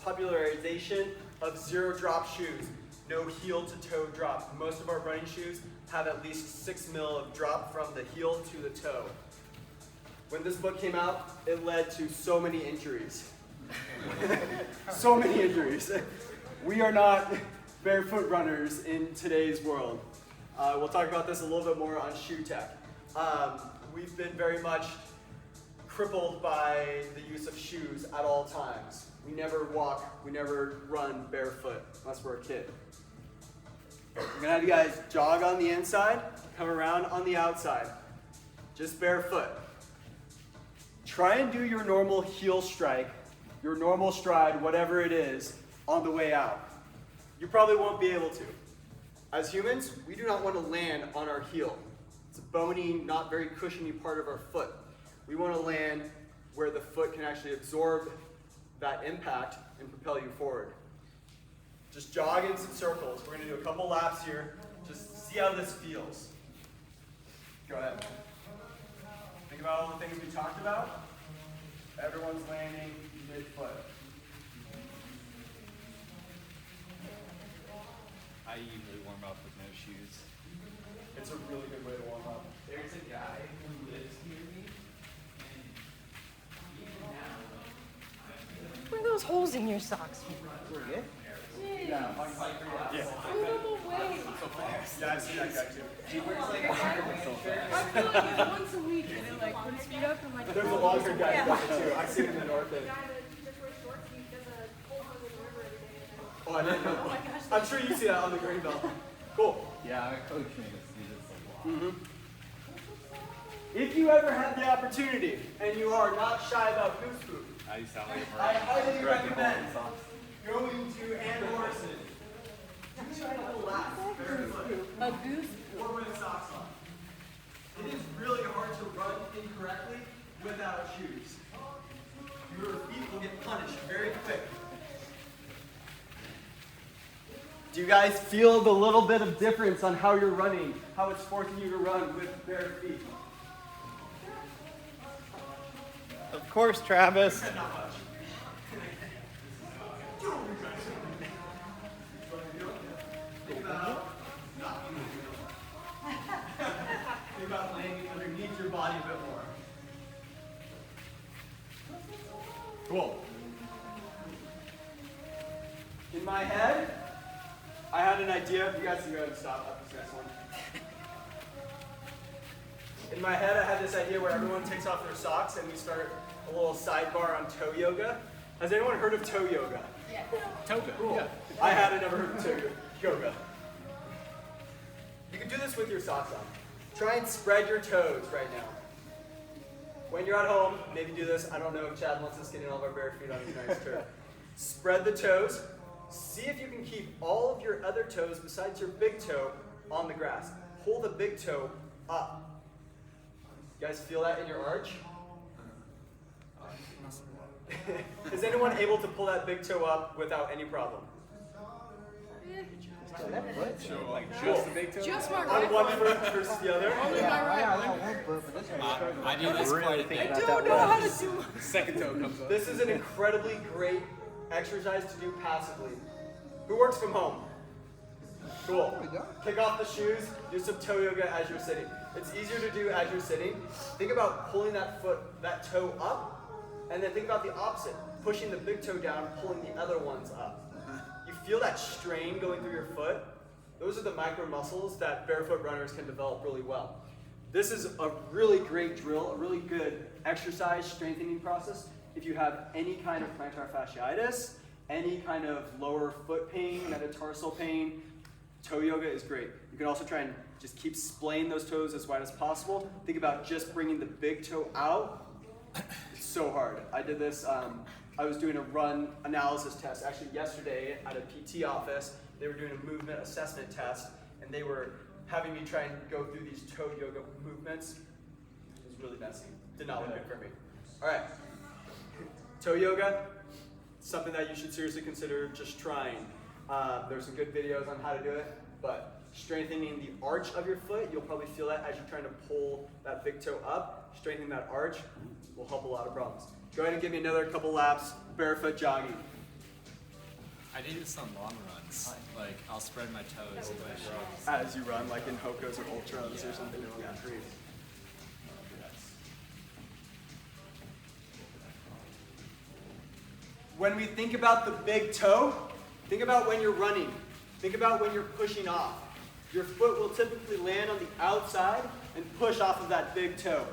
Speaker 1: popularization of zero-drop shoes, no heel-to-toe drop. Most of our running shoes have at least 6 mil of drop from the heel to the toe. When this book came out, it led to so many injuries. So many injuries. We are not barefoot runners in today's world. We'll talk about this a little bit more on shoe tech. We've been very much crippled by the use of shoes at all times. We never walk, we never run barefoot unless we're a kid. We're gonna have you guys jog on the inside, come around on the outside, just barefoot. Try and do your normal heel strike, your normal stride, whatever it is, on the way out. You probably won't be able to. As humans, we do not want to land on our heel. It's a bony, not very cushiony part of our foot. We want to land where the foot can actually absorb that impact and propel you forward. Just jog in some circles. We're going to do a couple laps here. Just see how this feels. Go ahead. Think about all the things we talked about. Everyone's landing mid-foot.
Speaker 3: I usually warm up with no shoes.
Speaker 1: It's a really good way to warm up.
Speaker 5: There's a guy who lives near me, and
Speaker 6: What are those holes in your socks?
Speaker 5: we're good.
Speaker 1: Yeah.
Speaker 6: Put them away.
Speaker 1: Yeah, I see that guy too.
Speaker 5: He wears like a Spider-Man shirt.
Speaker 6: I feel like it's once a week and it like put his feet up and like.
Speaker 1: There's a longer guy who does it too. I see him in the north end. Oh, I didn't know. I'm sure you see that on the green belt. Cool.
Speaker 3: Yeah, our coach made us do this a lot.
Speaker 1: If you ever have the opportunity and you are not shy about goose poop,
Speaker 3: I used to sound like
Speaker 1: I highly
Speaker 3: Correct me
Speaker 1: recommend
Speaker 3: if I'm wrong.
Speaker 1: going to Ann Morrison. Try a little lap, barefoot,
Speaker 6: A goose.
Speaker 1: or with socks on. It is really hard to run incorrectly without shoes. Your feet will get punished very quick. Do you guys feel the little bit of difference on how you're running, how it's forcing you to run with bare feet?
Speaker 3: Of course, Travis.
Speaker 1: Not much. Think about landing underneath your body a bit more. Cool. In my head, I had an idea. You guys can go ahead and stop at this next one. In my head, I had this idea where everyone takes off their socks and we start a little sidebar on toe yoga. Has anyone heard of toe yoga?
Speaker 2: Yeah.
Speaker 3: Toga.
Speaker 1: Cool.
Speaker 3: Yeah.
Speaker 1: I hadn't ever heard of toe yoga. You can do this with your socks on. Try and spread your toes right now. When you're at home, maybe do this. I don't know if Chad wants us getting all of our bare feet on his nice turf. Spread the toes. See if you can keep all of your other toes besides your big toe on the grass. Pull the big toe up. You guys feel that in your arch? Is anyone able to pull that big toe up without any problem?
Speaker 3: Like just the big toe?
Speaker 6: Just my
Speaker 1: On
Speaker 6: right
Speaker 1: one
Speaker 6: foot.
Speaker 1: foot versus the other?
Speaker 6: Only my right foot.
Speaker 3: I do this quite a
Speaker 6: I
Speaker 3: bit.
Speaker 6: don't know how to do.
Speaker 3: The second toe comes up.
Speaker 1: This is an incredibly great exercise to do passively. Who works from home? Cool. Kick off the shoes, do some toe yoga as you're sitting. It's easier to do as you're sitting. Think about pulling that toe up, and then think about the opposite. Pushing the big toe down, pulling the other ones up. You feel that strain going through your foot? Those are the micro muscles that barefoot runners can develop really well. This is a really great drill, a really good exercise strengthening process if you have any kind of plantar fasciitis, any kind of lower foot pain, metatarsal pain, Toe yoga is great. You can also try and just keep splaying those toes as wide as possible. Think about just bringing the big toe out. It's so hard. I did this, I was doing a run analysis test actually yesterday at a PT office. They were doing a movement assessment test, and they were having me try and go through these toe yoga movements. It was really messy. Did not look good for me. All right, toe yoga, something that you should seriously consider just trying. There's some good videos on how to do it, but strengthening the arch of your foot, you'll probably feel that as you're trying to pull that big toe up. Strengthening that arch will help a lot of problems. Go ahead and give me another couple laps, barefoot jogging.
Speaker 3: I do this on long runs. Like, I'll spread my toes in my shoes.
Speaker 1: As you run, like in Hokos or Ultras or something. Yeah, great. When we think about the big toe, think about when you're running. Think about when you're pushing off. Your foot will typically land on the outside and push off of that big toe.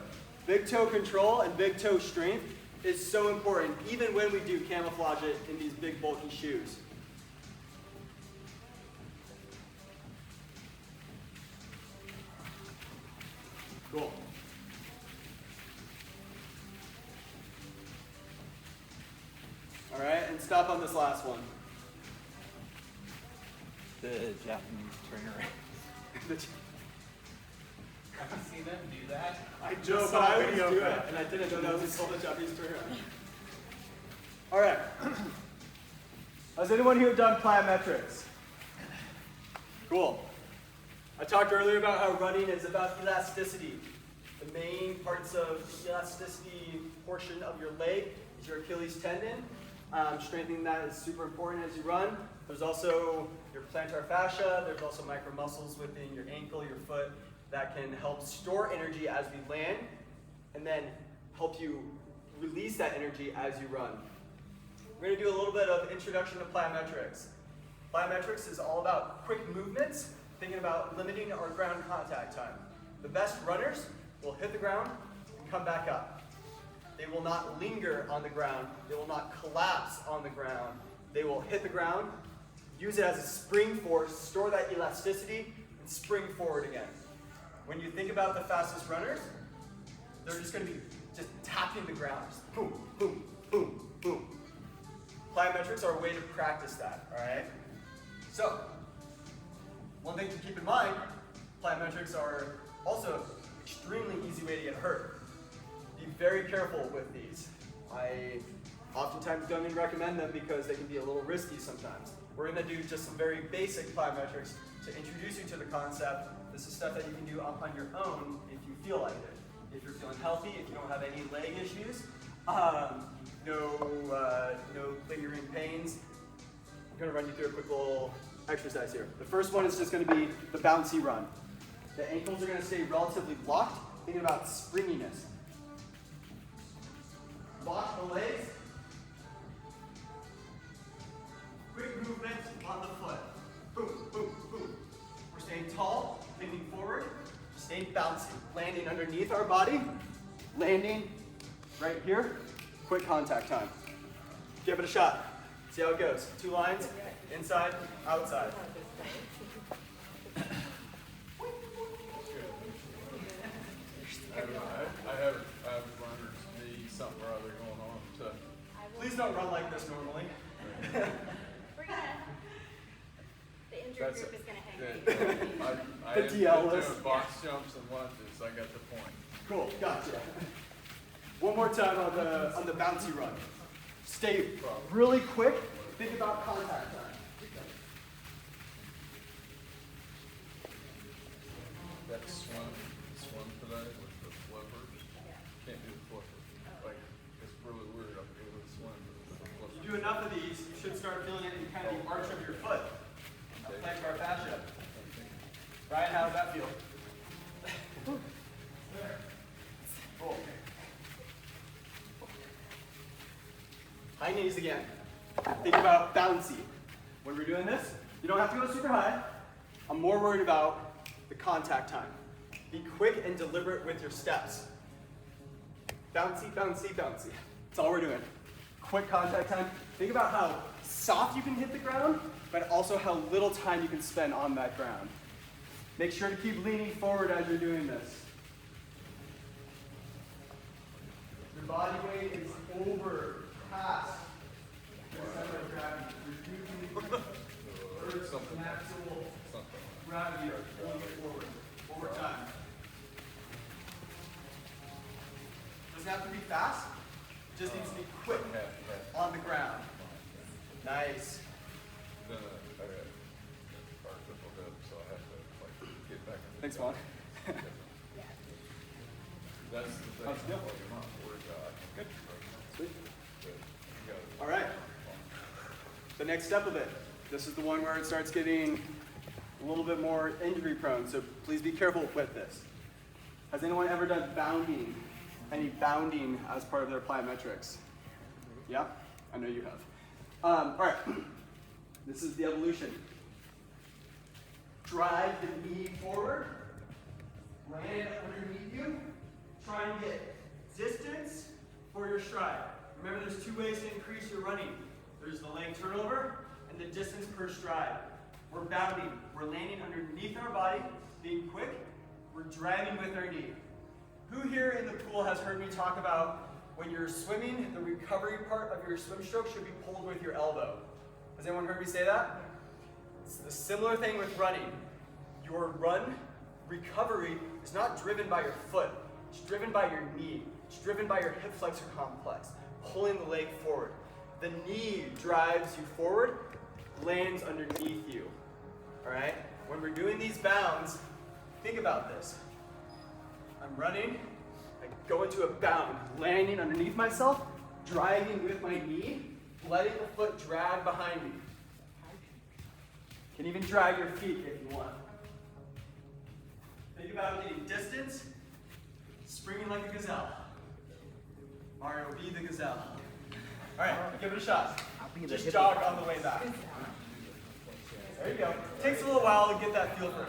Speaker 1: Big toe control and big toe strength is so important, even when we do camouflage it in these big bulky shoes. Cool. All right, and stop on this last one.
Speaker 3: The Japanese turnaround.
Speaker 5: Have you seen them do that?
Speaker 1: I know, but I always do it, and I didn't know that was called the Japanese turnaround. All right. Has anyone here done plyometrics? Cool. I talked earlier about how running is about elasticity. The main parts of the elasticity portion of your leg is your Achilles tendon. Strengthening that is super important as you run. There's also your plantar fascia. There's also micro muscles within your ankle, your foot, that can help store energy as we land and then help you release that energy as you run. We're going to do a little bit of introduction to plyometrics. Plyometrics is all about quick movements, thinking about limiting our ground contact time. The best runners will hit the ground and come back up. They will not linger on the ground. They will not collapse on the ground. They will hit the ground, use it as a spring force, store that elasticity, and spring forward again. When you think about the fastest runners, they're just going to be just tapping the ground. Just boom, boom, boom, boom. Plyometrics are a way to practice that, all right? So, one thing to keep in mind, plyometrics are also an extremely easy way to get hurt. Be very careful with these. I oftentimes don't even recommend them because they can be a little risky sometimes. We're going to do just some very basic plyometrics to introduce you to the concept. This is stuff that you can do on your own if you feel like it. If you're feeling healthy, if you don't have any leg issues, no lingering pains. I'm going to run you through a quick little exercise here. The first one is just going to be the bouncy run. The ankles are going to stay relatively locked, thinking about springiness. Lock the legs. Quick movement on the foot. Boom, boom, boom. We're staying tall, leaning forward, staying bouncy. Landing underneath our body, landing right here. Quick contact time. Give it a shot. See how it goes. 2 lines, inside, outside.
Speaker 7: I have runner's knee, something or other going on. So.
Speaker 1: Please don't run like this normally.
Speaker 2: We're gonna, the injured
Speaker 7: That's
Speaker 2: group is gonna hang
Speaker 7: good.
Speaker 2: out.
Speaker 7: I
Speaker 1: The
Speaker 7: am
Speaker 1: DL list.
Speaker 7: doing box jumps and lunges. I got the point.
Speaker 1: Cool, gotcha. One more time on the bouncy run. Stay really quick. Think about contact time.
Speaker 7: That swim today with the flipper. Can't do the flipper. Like, it's really weird. I can do the swim with the flipper.
Speaker 1: You do enough of these, you should start feeling it in kind of the arch of your foot. Plantar fascia. Ryan, how does that feel? Cool. High knees again. Think about bouncy. When we're doing this, you don't have to go super high. I'm more worried about the contact time. Be quick and deliberate with your steps. Bouncy, bouncy, bouncy. That's all we're doing. Quick contact time. Think about how soft you can hit the ground, but also how little time you can spend on that ground. Make sure to keep leaning forward as you're doing this. Your body weight is over, past the center of gravity. Reducing the natural gravity of pulling it forward over time. Doesn't have to be fast, it just needs to be quick on the ground. Nice.
Speaker 7: Then I got our triple hip, so I have to like get back in the
Speaker 1: Thanks,
Speaker 7: job.
Speaker 1: Juan.
Speaker 7: That's the thing.
Speaker 1: How's it feel?
Speaker 7: Like, I'm not worried about it.
Speaker 1: Good. Sweet.
Speaker 7: But you gotta-
Speaker 1: All right. The next step of it. This is the one where it starts getting a little bit more injury prone, so please be careful with this. Has anyone ever done bounding? Any bounding as part of their plyometrics? Yeah? I know you have. All right. This is the evolution. Drive the knee forward. Land it underneath you. Try and get distance for your stride. Remember, there's 2 ways to increase your running. There's the leg turnover and the distance per stride. We're bounding. We're landing underneath our body, being quick. We're driving with our knee. Who here in the pool has heard me talk about when you're swimming, the recovery part of your swim stroke should be pulled with your elbow? Has anyone heard me say that? It's a similar thing with running. Your run recovery is not driven by your foot. It's driven by your knee. It's driven by your hip flexor complex, pulling the leg forward. The knee drives you forward, lands underneath you. All right? When we're doing these bounds, think about this. I'm running, I go into a bound, landing underneath myself, driving with my knee, letting the foot drag behind me. You can even drag your feet if you want. Think about getting distance, springing like a gazelle. Mario, be the gazelle. All right, give it a shot. Just jog on the way back. There you go. Takes a little while to get that feel for it.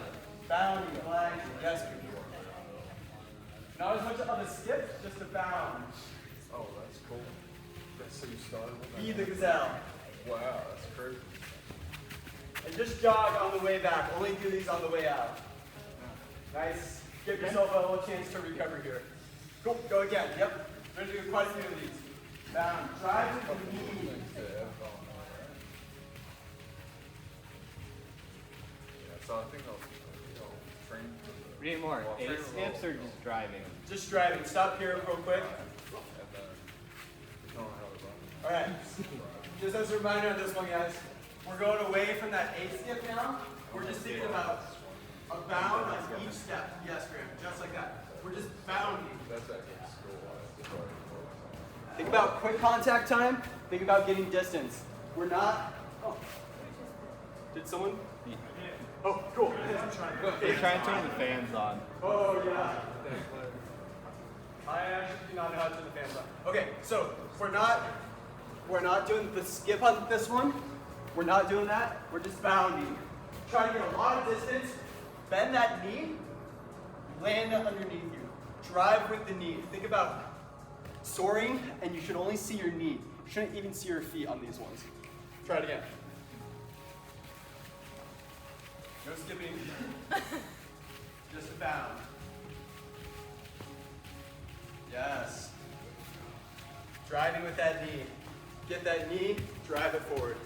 Speaker 1: Bounding, flying, yes. Not as much of a skip, just a bound.
Speaker 7: Oh, that's cool. That's so you started with
Speaker 1: Be
Speaker 7: that?
Speaker 1: the gazelle.
Speaker 7: Wow, that's crazy.
Speaker 1: And just jog on the way back. Only do these on the way out. Nice. Give yourself a little chance to recover here. Cool. Go again. Yep. We're going to do quite a few of these. Bound. Drive with the knee.
Speaker 7: Yeah, so I think I'll train for the...
Speaker 5: We need more
Speaker 7: well, train
Speaker 5: A
Speaker 7: for
Speaker 5: skips
Speaker 7: the-
Speaker 5: or just driving?
Speaker 1: Just driving. Stop here real quick.
Speaker 7: And then tell them how to run.
Speaker 1: All right. Just as a reminder of this one, guys, we're going away from that A skip now. We're just thinking about a bound on each step. Yes, Graham, just like that. We're just bounding.
Speaker 7: That's actually school. That's the right.
Speaker 1: Think about quick contact time. Think about getting distance. We're not. Oh. Did someone? Oh, cool.
Speaker 5: They're trying to turn the fans on.
Speaker 1: Oh, yeah. I actually do not know how to turn the fans on. Okay, so we're not doing the skip on this one. We're not doing that. We're just bounding. Try to get a lot of distance. Bend that knee. Land underneath you. Drive with the knee. Think about soaring, and you should only see your knee. You shouldn't even see your feet on these ones. Try it again. No skipping. Just a bound. Yes. Driving with that knee. Get that knee, drive it forward.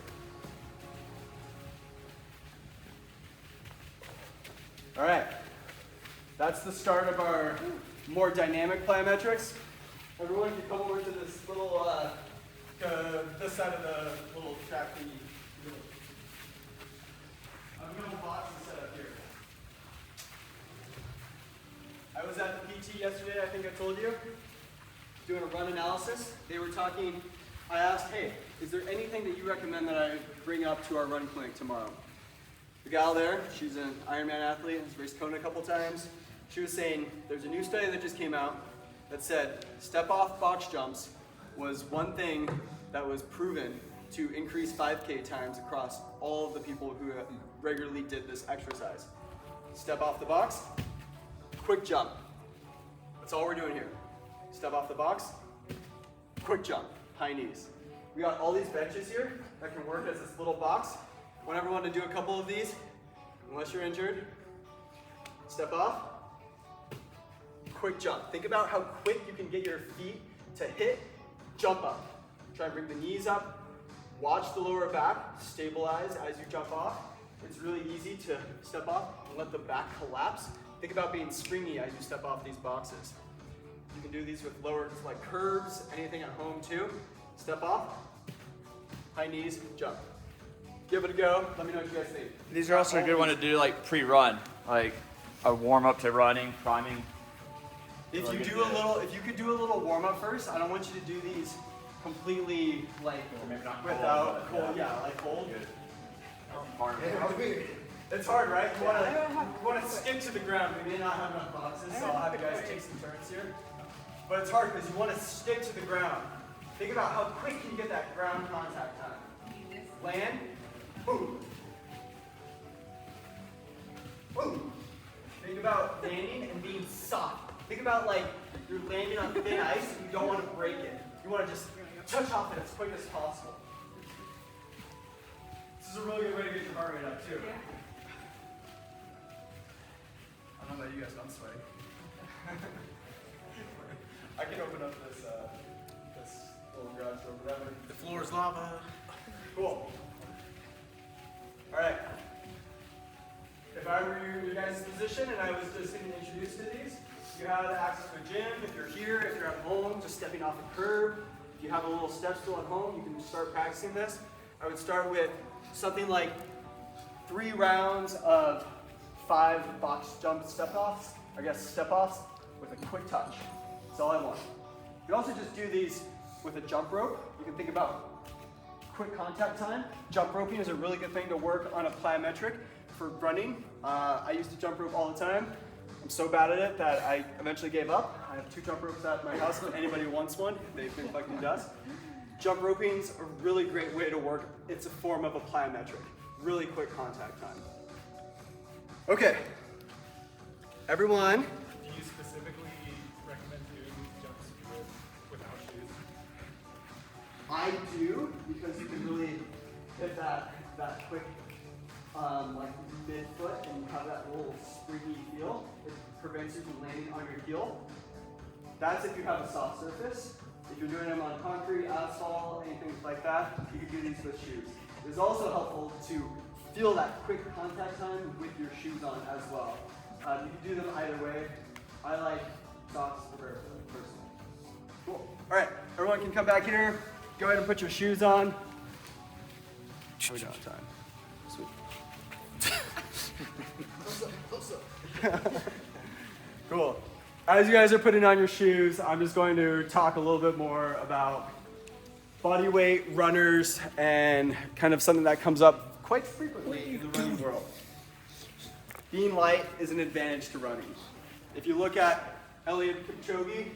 Speaker 1: All right. That's the start of our more dynamic plyometrics. Everyone can come over to this little, this side of the little track thingy. I have a couple boxes set up here. I was at the PT yesterday, I think I told you, doing a run analysis. They were talking, I asked, hey, is there anything that you recommend that I bring up to our run clinic tomorrow? The gal there, she's an Ironman athlete, has raced Kona a couple times. She was saying, there's a new study that just came out that said step-off box jumps was one thing that was proven to increase 5K times across all of the people who regularly did this exercise. Step off the box, quick jump. That's all we're doing here. Step off the box, quick jump, high knees. we got all these benches here that can work as this little box. Want everyone to do a couple of these, unless you're injured. Step off. Quick jump. Think about how quick you can get your feet to hit, jump up. Try and bring the knees up. Watch the lower back, stabilize as you jump off. It's really easy to step off and let the back collapse. Think about being springy as you step off these boxes. You can do these with lower, like curves, anything at home too. Step off, high knees, jump. Give it a go. Let me know what you guys think.
Speaker 5: These are also a good one to do like pre-run, like a warm up to running, priming.
Speaker 1: If you could do a little warm up first, I don't want you to do these completely like without cold. Yeah, like cold. It's hard, right? You want to stick to the ground. We may not have enough boxes, so I'll have you guys take some turns here. But it's hard because you want to stick to the ground. Think about how quick you get that ground contact time. Land, boom. Boom. Think about landing and being soft. Think about like you're landing on thin ice and you don't want to break it. You want to just touch off it as quick as possible. This is a really good way to get your heart rate up too. I don't know about you guys, but I'm sweating. I can open up this little garage door, whatever.
Speaker 3: The floor is lava.
Speaker 1: Cool. All right. If I were in your guys' position and I was just getting introduced to these, you have access to a gym. If you're here, if you're at home, just stepping off a curb. If you have a little step stool at home, you can start practicing this. I would start with something like 3 rounds of 5 box jump step-offs, step-offs with a quick touch. That's all I want. You can also just do these with a jump rope. You can think about quick contact time. Jump roping is a really good thing to work on a plyometric for running. I used to jump rope all the time. I'm so bad at it that I eventually gave up. I have 2 jump ropes at my house if anybody wants one. They've been collecting dust. Jump roping's a really great way to work. It's a form of a plyometric. Really quick contact time. Okay. Everyone.
Speaker 4: Do you specifically recommend doing jumps without shoes?
Speaker 1: I do, because you can really hit that quick like mid-foot and you have that little springy feel. It prevents you from landing on your heel. That's if you have a soft surface. If you're doing them on concrete, asphalt, anything like that, you can do these with shoes. It's also helpful to feel that quick contact time with your shoes on as well. You can do them either way. I like socks or barefoot personally. Cool. All right, everyone can come back here. Go ahead and put your shoes on. How we doing on time? Sweet. Cool. As you guys are putting on your shoes, I'm just going to talk a little bit more about body weight, runners, and kind of something that comes up quite frequently in the running world. Being light is an advantage to running. If you look at Eliud Kipchoge,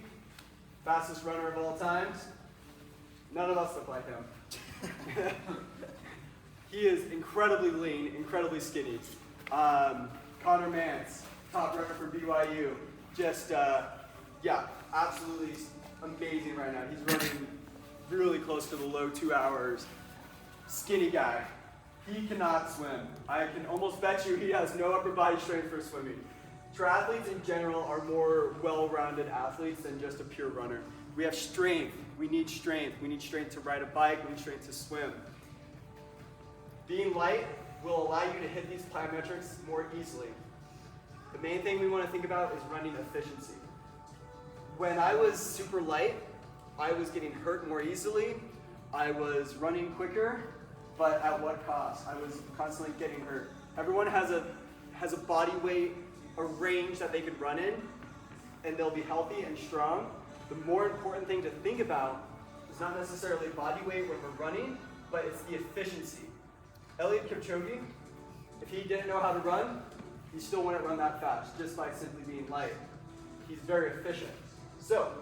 Speaker 1: fastest runner of all times, none of us look like him. He is incredibly lean, incredibly skinny. Connor Mance, top runner for BYU, just, absolutely amazing right now. He's running really close to the low 2 hours. Skinny guy. He cannot swim. I can almost bet you he has no upper body strength for swimming. Triathletes in general are more well-rounded athletes than just a pure runner. We have strength. We need strength. We need strength to ride a bike. We need strength to swim. Being light will allow you to hit these plyometrics more easily. The main thing we want to think about is running efficiency. When I was super light, I was getting hurt more easily. I was running quicker, but at what cost? I was constantly getting hurt. Everyone has a body weight, a range that they could run in, and they'll be healthy and strong. The more important thing to think about is not necessarily body weight when we're running, but it's the efficiency. Eliud Kipchoge, if he didn't know how to run, he still wouldn't run that fast just by simply being light. He's very efficient. So,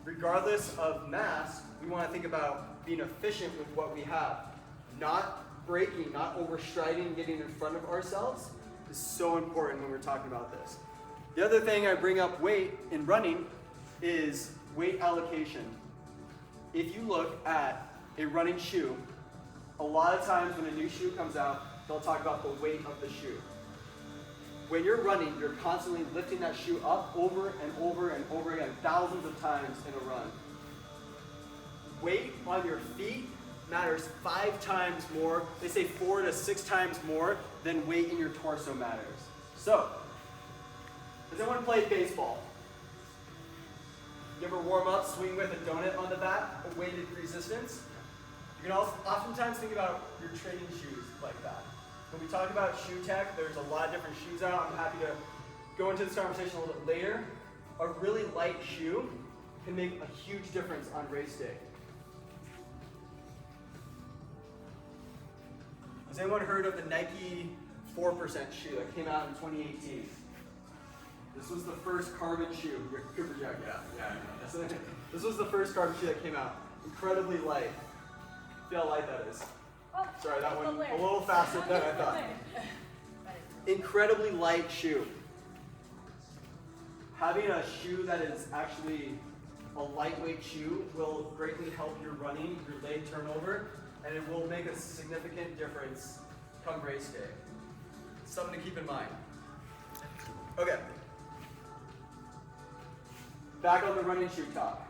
Speaker 1: regardless of mass, we want to think about being efficient with what we have. Not breaking, not overstriding, getting in front of ourselves is so important when we're talking about this. The other thing I bring up weight in running is weight allocation. If you look at a running shoe, a lot of times when a new shoe comes out, they'll talk about the weight of the shoe. When you're running, you're constantly lifting that shoe up over and over and over again, thousands of times in a run. Weight on your feet matters 5 times more. They say 4 to 6 times more than weight in your torso matters. So, has anyone played baseball? You ever warm up, swing with a donut on the bat, a weighted resistance? You can also oftentimes think about your training shoes like that. When we talk about shoe tech, there's a lot of different shoes out. I'm happy to go into this conversation a little bit later. A really light shoe can make a huge difference on race day. Has anyone heard of the Nike 4% shoe that came out in 2018? This was the first carbon shoe. Cooper Jack, yeah. This was the first carbon shoe that came out. Incredibly light. See how light that is.
Speaker 2: Oh,
Speaker 1: Sorry, that one
Speaker 2: hilarious.
Speaker 1: a little faster than I thought. Incredibly light shoe. Having a shoe that is actually a lightweight shoe will greatly help your running, your leg turnover, and it will make a significant difference come race day. Something to keep in mind. Okay. Back on the running shoe talk.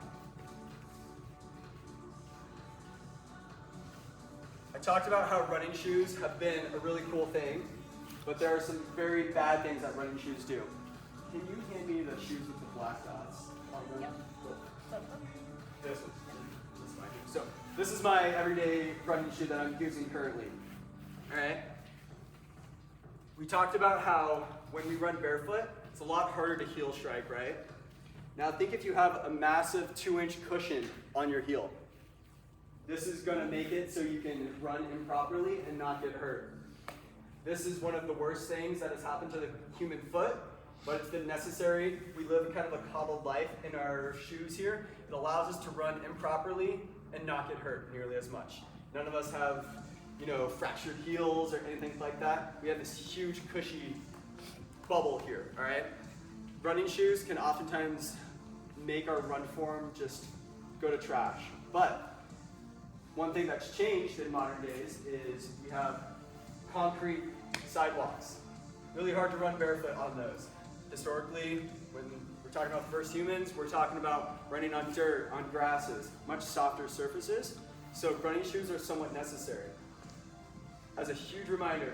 Speaker 1: I talked about how running shoes have been a really cool thing, but there are some very bad things that running shoes do. Can you hand me the shoes with the black dots on them?
Speaker 2: Yep.
Speaker 1: Cool. This one. This is my shoe. So this is my everyday running shoe that I'm using currently. Alright? We talked about how when we run barefoot, it's a lot harder to heel strike, right? Now think if you have a massive 2-inch cushion on your heel. This is going to make it so you can run improperly and not get hurt. This is one of the worst things that has happened to the human foot, but it's been necessary. We live kind of a coddled life in our shoes here. It allows us to run improperly and not get hurt nearly as much. None of us have, fractured heels or anything like that. We have this huge cushy bubble here, all right? Running shoes can oftentimes make our run form just go to trash. But one thing that's changed in modern days is we have concrete sidewalks. Really hard to run barefoot on those. Historically, when we're talking about the first humans, we're talking about running on dirt, on grasses, much softer surfaces. So running shoes are somewhat necessary. As a huge reminder,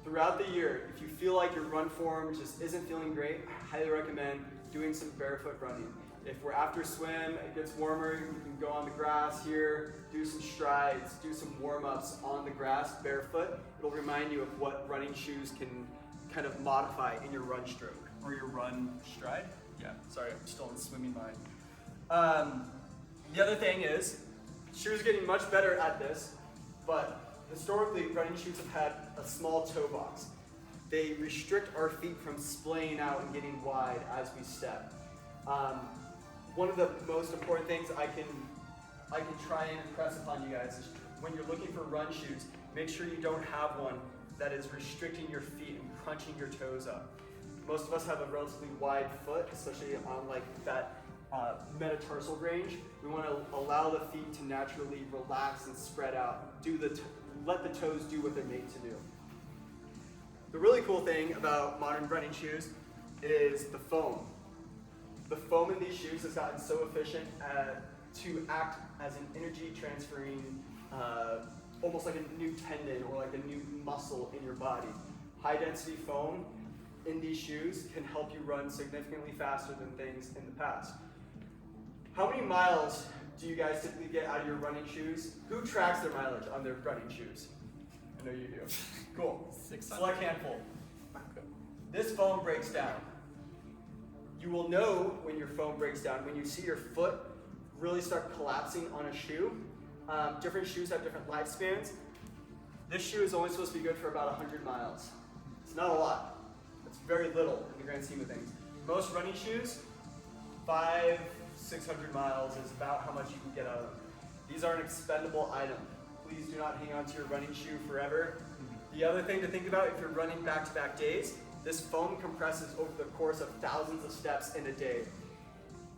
Speaker 1: throughout the year, if you feel like your run form just isn't feeling great, I highly recommend doing some barefoot running. If we're after swim, it gets warmer, you can go on the grass here, do some strides, do some warm-ups on the grass barefoot. It'll remind you of what running shoes can kind of modify in your run stroke or your run stride. Yeah, sorry, I'm still in swimming mind. The other thing is, shoes are getting much better at this, but historically, running shoes have had a small toe box. They restrict our feet from splaying out and getting wide as we step. One of the most important things I can try and impress upon you guys is when you're looking for run shoes, make sure you don't have one that is restricting your feet and crunching your toes up. Most of us have a relatively wide foot, especially on like that metatarsal range. We want to allow the feet to naturally relax and spread out. Let the toes do what they're made to do. The really cool thing about modern running shoes is the foam. The foam in these shoes has gotten so efficient to act as an energy transferring, almost like a new tendon or like a new muscle in your body. High density foam in these shoes can help you run significantly faster than things in the past. How many miles do you guys typically get out of your running shoes? Who tracks their mileage on their running shoes? I know you do. Cool.
Speaker 3: 600.
Speaker 1: Select handful. This foam breaks down. You will know when your foam breaks down when you see your foot really start collapsing on a shoe. Different shoes have different lifespans. This shoe is only supposed to be good for about 100 miles. It's not a lot. It's very little in the grand scheme of things. Most running shoes, 500-600 miles is about how much you can get out of them. These are an expendable item. Please do not hang on to your running shoe forever. The other thing to think about if you're running back-to-back days, this foam compresses over the course of thousands of steps in a day.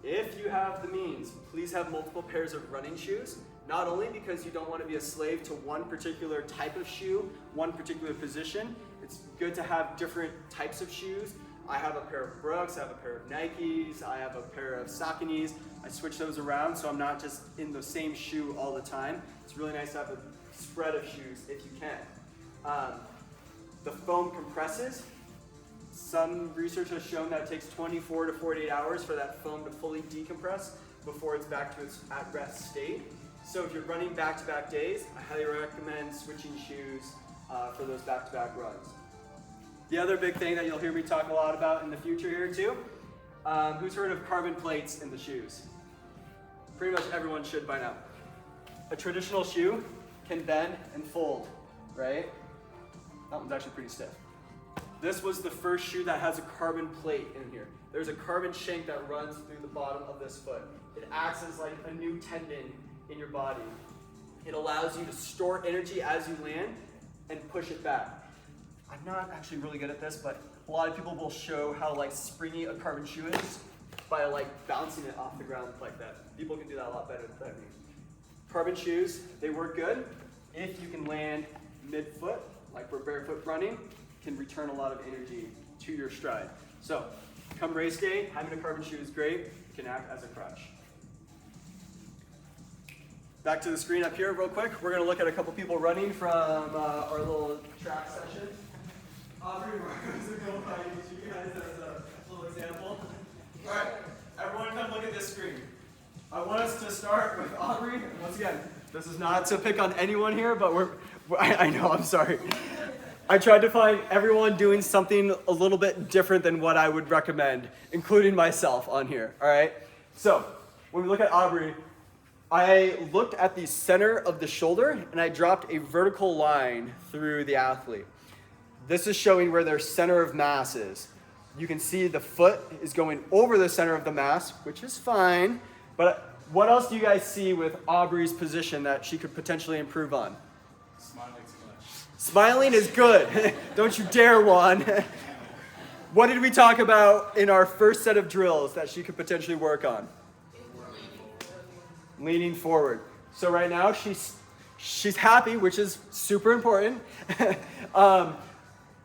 Speaker 1: If you have the means, please please have multiple pairs of running shoes. Not only because you don't want to be a slave to one particular type of shoe, one particular position. It's good to have different types of shoes. I have a pair of Brooks, I have a pair of Nikes, I have a pair of Sauconys. I switch those around so I'm not just in the same shoe all the time. It's really nice to have a spread of shoes if you can. The foam compresses. Some research has shown that it takes 24 to 48 hours for that foam to fully decompress before it's back to its at-rest state. So if you're running back-to-back days, I highly recommend switching shoes for those back-to-back runs. The other big thing that you'll hear me talk a lot about in the future here too, who's heard of carbon plates in the shoes? Pretty much everyone should by now. A traditional shoe can bend and fold, right? That one's actually pretty stiff. This was the first shoe that has a carbon plate in here. There's a carbon shank that runs through the bottom of this foot. It acts as like a new tendon in your body. It allows you to store energy as you land and push it back. I'm not actually really good at this, but a lot of people will show how like springy a carbon shoe is by like bouncing it off the ground like that. People can do that a lot better than me. Carbon shoes, they work good if you can land mid-foot, like we're barefoot running, can return a lot of energy to your stride. So, come race day, having a carbon shoe is great. It can act as a crutch. Back to the screen up here real quick. We're going to look at a couple people running from our little track session. Aubrey, we're going to go by you guys as a little example. All right, everyone come look at this screen. I want us to start with Aubrey. Once again, this is not to pick on anyone here, but I know, I'm sorry. I tried to find everyone doing something a little bit different than what I would recommend, including myself on here, all right? So, when we look at Aubrey, I looked at the center of the shoulder and I dropped a vertical line through the athlete. This is showing where their center of mass is. You can see the foot is going over the center of the mass, which is fine, but what else do you guys see with Aubrey's position that she could potentially improve on?
Speaker 3: Smiling too much.
Speaker 1: Smiling is good. Don't you dare, Juan. What did we talk about in our first set of drills that she could potentially work on? Leaning forward. So right now she's happy, which is super important.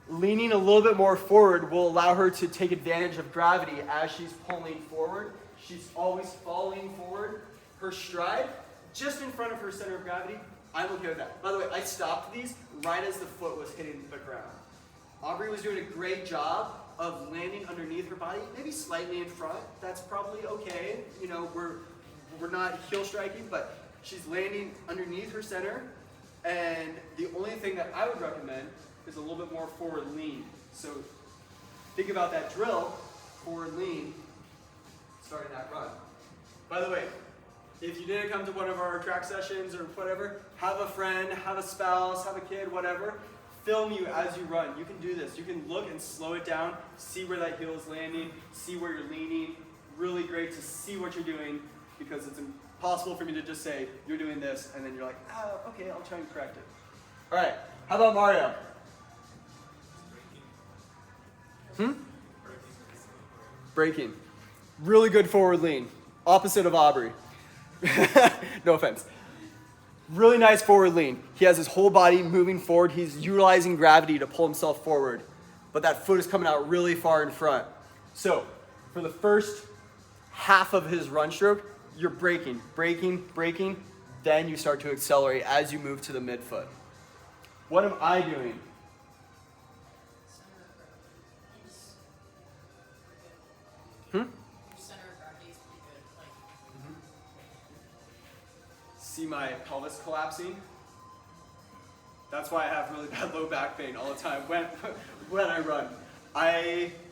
Speaker 1: Leaning a little bit more forward will allow her to take advantage of gravity as she's pulling forward. She's always falling forward. Her stride, just in front of her center of gravity, I'm okay with that. By the way, I stopped these right as the foot was hitting the ground. Aubrey was doing a great job of landing underneath her body, maybe slightly in front. That's probably okay. You know, we're not heel striking, but she's landing underneath her center. And the only thing that I would recommend is a little bit more forward lean. So think about that drill, forward lean, starting that run. By the way, if you didn't come to one of our track sessions or whatever, have a friend, have a spouse, have a kid, whatever, film you as you run. You can do this. You can look and slow it down, see where that heel is landing, see where you're leaning. Really great to see what you're doing because it's impossible for me to just say, you're doing this, and then you're like, oh, okay, I'll try and correct it. All right, how about Mario? Braking. Really good forward lean. Opposite of Aubrey. No offense. Really nice forward lean. He has his whole body moving forward. He's utilizing gravity to pull himself forward. But that foot is coming out really far in front. So, for the first half of his run stroke, you're braking, then you start to accelerate as you move to the midfoot. What am I doing?
Speaker 8: Center of gravity is pretty good.
Speaker 1: See my pelvis collapsing? That's why I have really bad low back pain all the time when I run.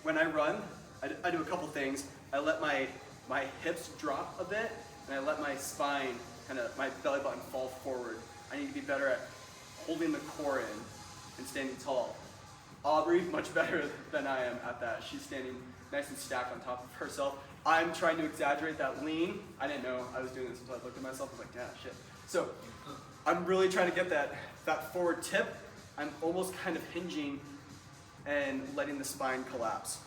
Speaker 1: When I run, I do a couple things. I let my hips drop a bit, and I let my spine, my belly button fall forward. I need to be better at holding the core in and standing tall. Aubrey, much better than I am at that. She's standing nice and stacked on top of herself. I'm trying to exaggerate that lean. I didn't know I was doing this until I looked at myself. I was like, yeah, shit. So I'm really trying to get that forward tip. I'm almost kind of hinging and letting the spine collapse.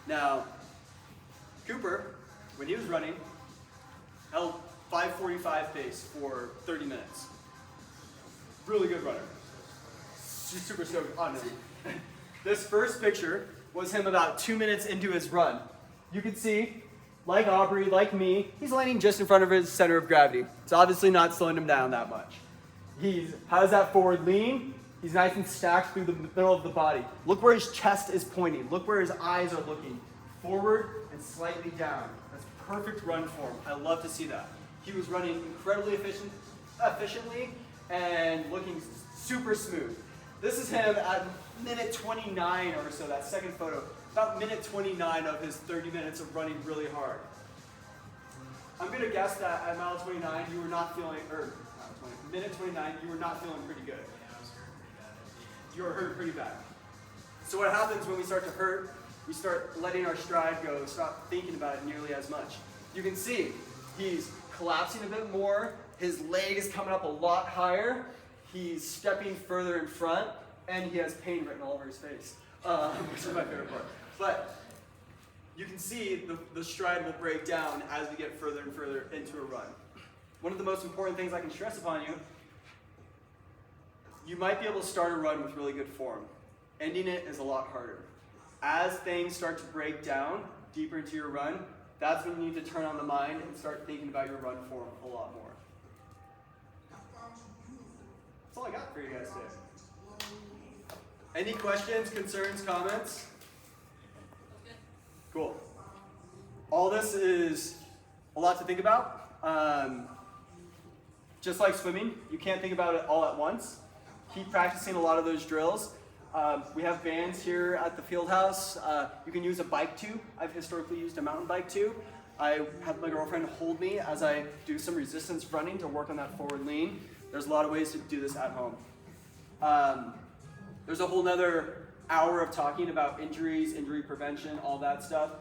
Speaker 1: Now, Cooper, when he was running, held 5:45 pace for 30 minutes. Really good runner. Super stoked on him. This first picture was him about 2 minutes into his run. You can see, like Aubrey, like me, he's landing just in front of his center of gravity. It's obviously not slowing him down that much. He has that forward lean. He's nice and stacked through the middle of the body. Look where his chest is pointing. Look where his eyes are looking. Forward and slightly down. That's perfect run form. I love to see that. He was running incredibly efficiently and looking super smooth. This is him at minute 29 or so, that second photo. About minute 29 of his 30 minutes of running really hard. I'm gonna guess that at mile 29, you were not feeling, minute 29, you were not feeling pretty good. You were hurt pretty bad. So what happens when we start to hurt, we start letting our stride go, stop thinking about it nearly as much. You can see he's collapsing a bit more, his leg is coming up a lot higher, he's stepping further in front, and he has pain written all over his face, which is my favorite part. But you can see the stride will break down as we get further and further into a run. One of the most important things I can stress upon you, you might be able to start a run with really good form. Ending it is a lot harder. As things start to break down deeper into your run, that's when you need to turn on the mind and start thinking about your run form a lot more. That's all I got for you guys today. Any questions, concerns, comments? Cool. All this is a lot to think about. Just like swimming, you can't think about it all at once. Keep practicing a lot of those drills. We have bands here at the field house. You can use a bike tube. I've historically used a mountain bike tube. I have my girlfriend hold me as I do some resistance running to work on that forward lean. There's a lot of ways to do this at home. There's a whole nother hour of talking about injuries, injury prevention, all that stuff.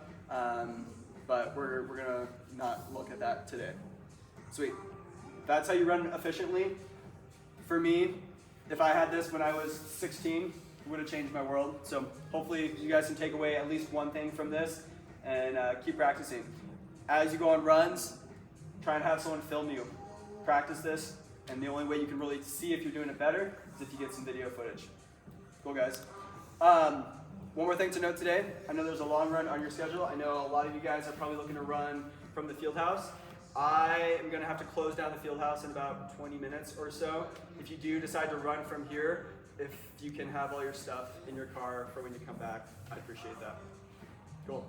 Speaker 1: But we're gonna not look at that today. Sweet. That's how you run efficiently. For me, if I had this when I was 16, it would have changed my world. So hopefully you guys can take away at least one thing from this and keep practicing. As you go on runs, try and have someone film you. Practice this, and the only way you can really see if you're doing it better is if you get some video footage. Cool, guys. One more thing to note today. I know there's a long run on your schedule. I know a lot of you guys are probably looking to run from the field house. I am going to have to close down the field house in about 20 minutes or so. If you do decide to run from here, if you can have all your stuff in your car for when you come back, I'd appreciate that. Cool.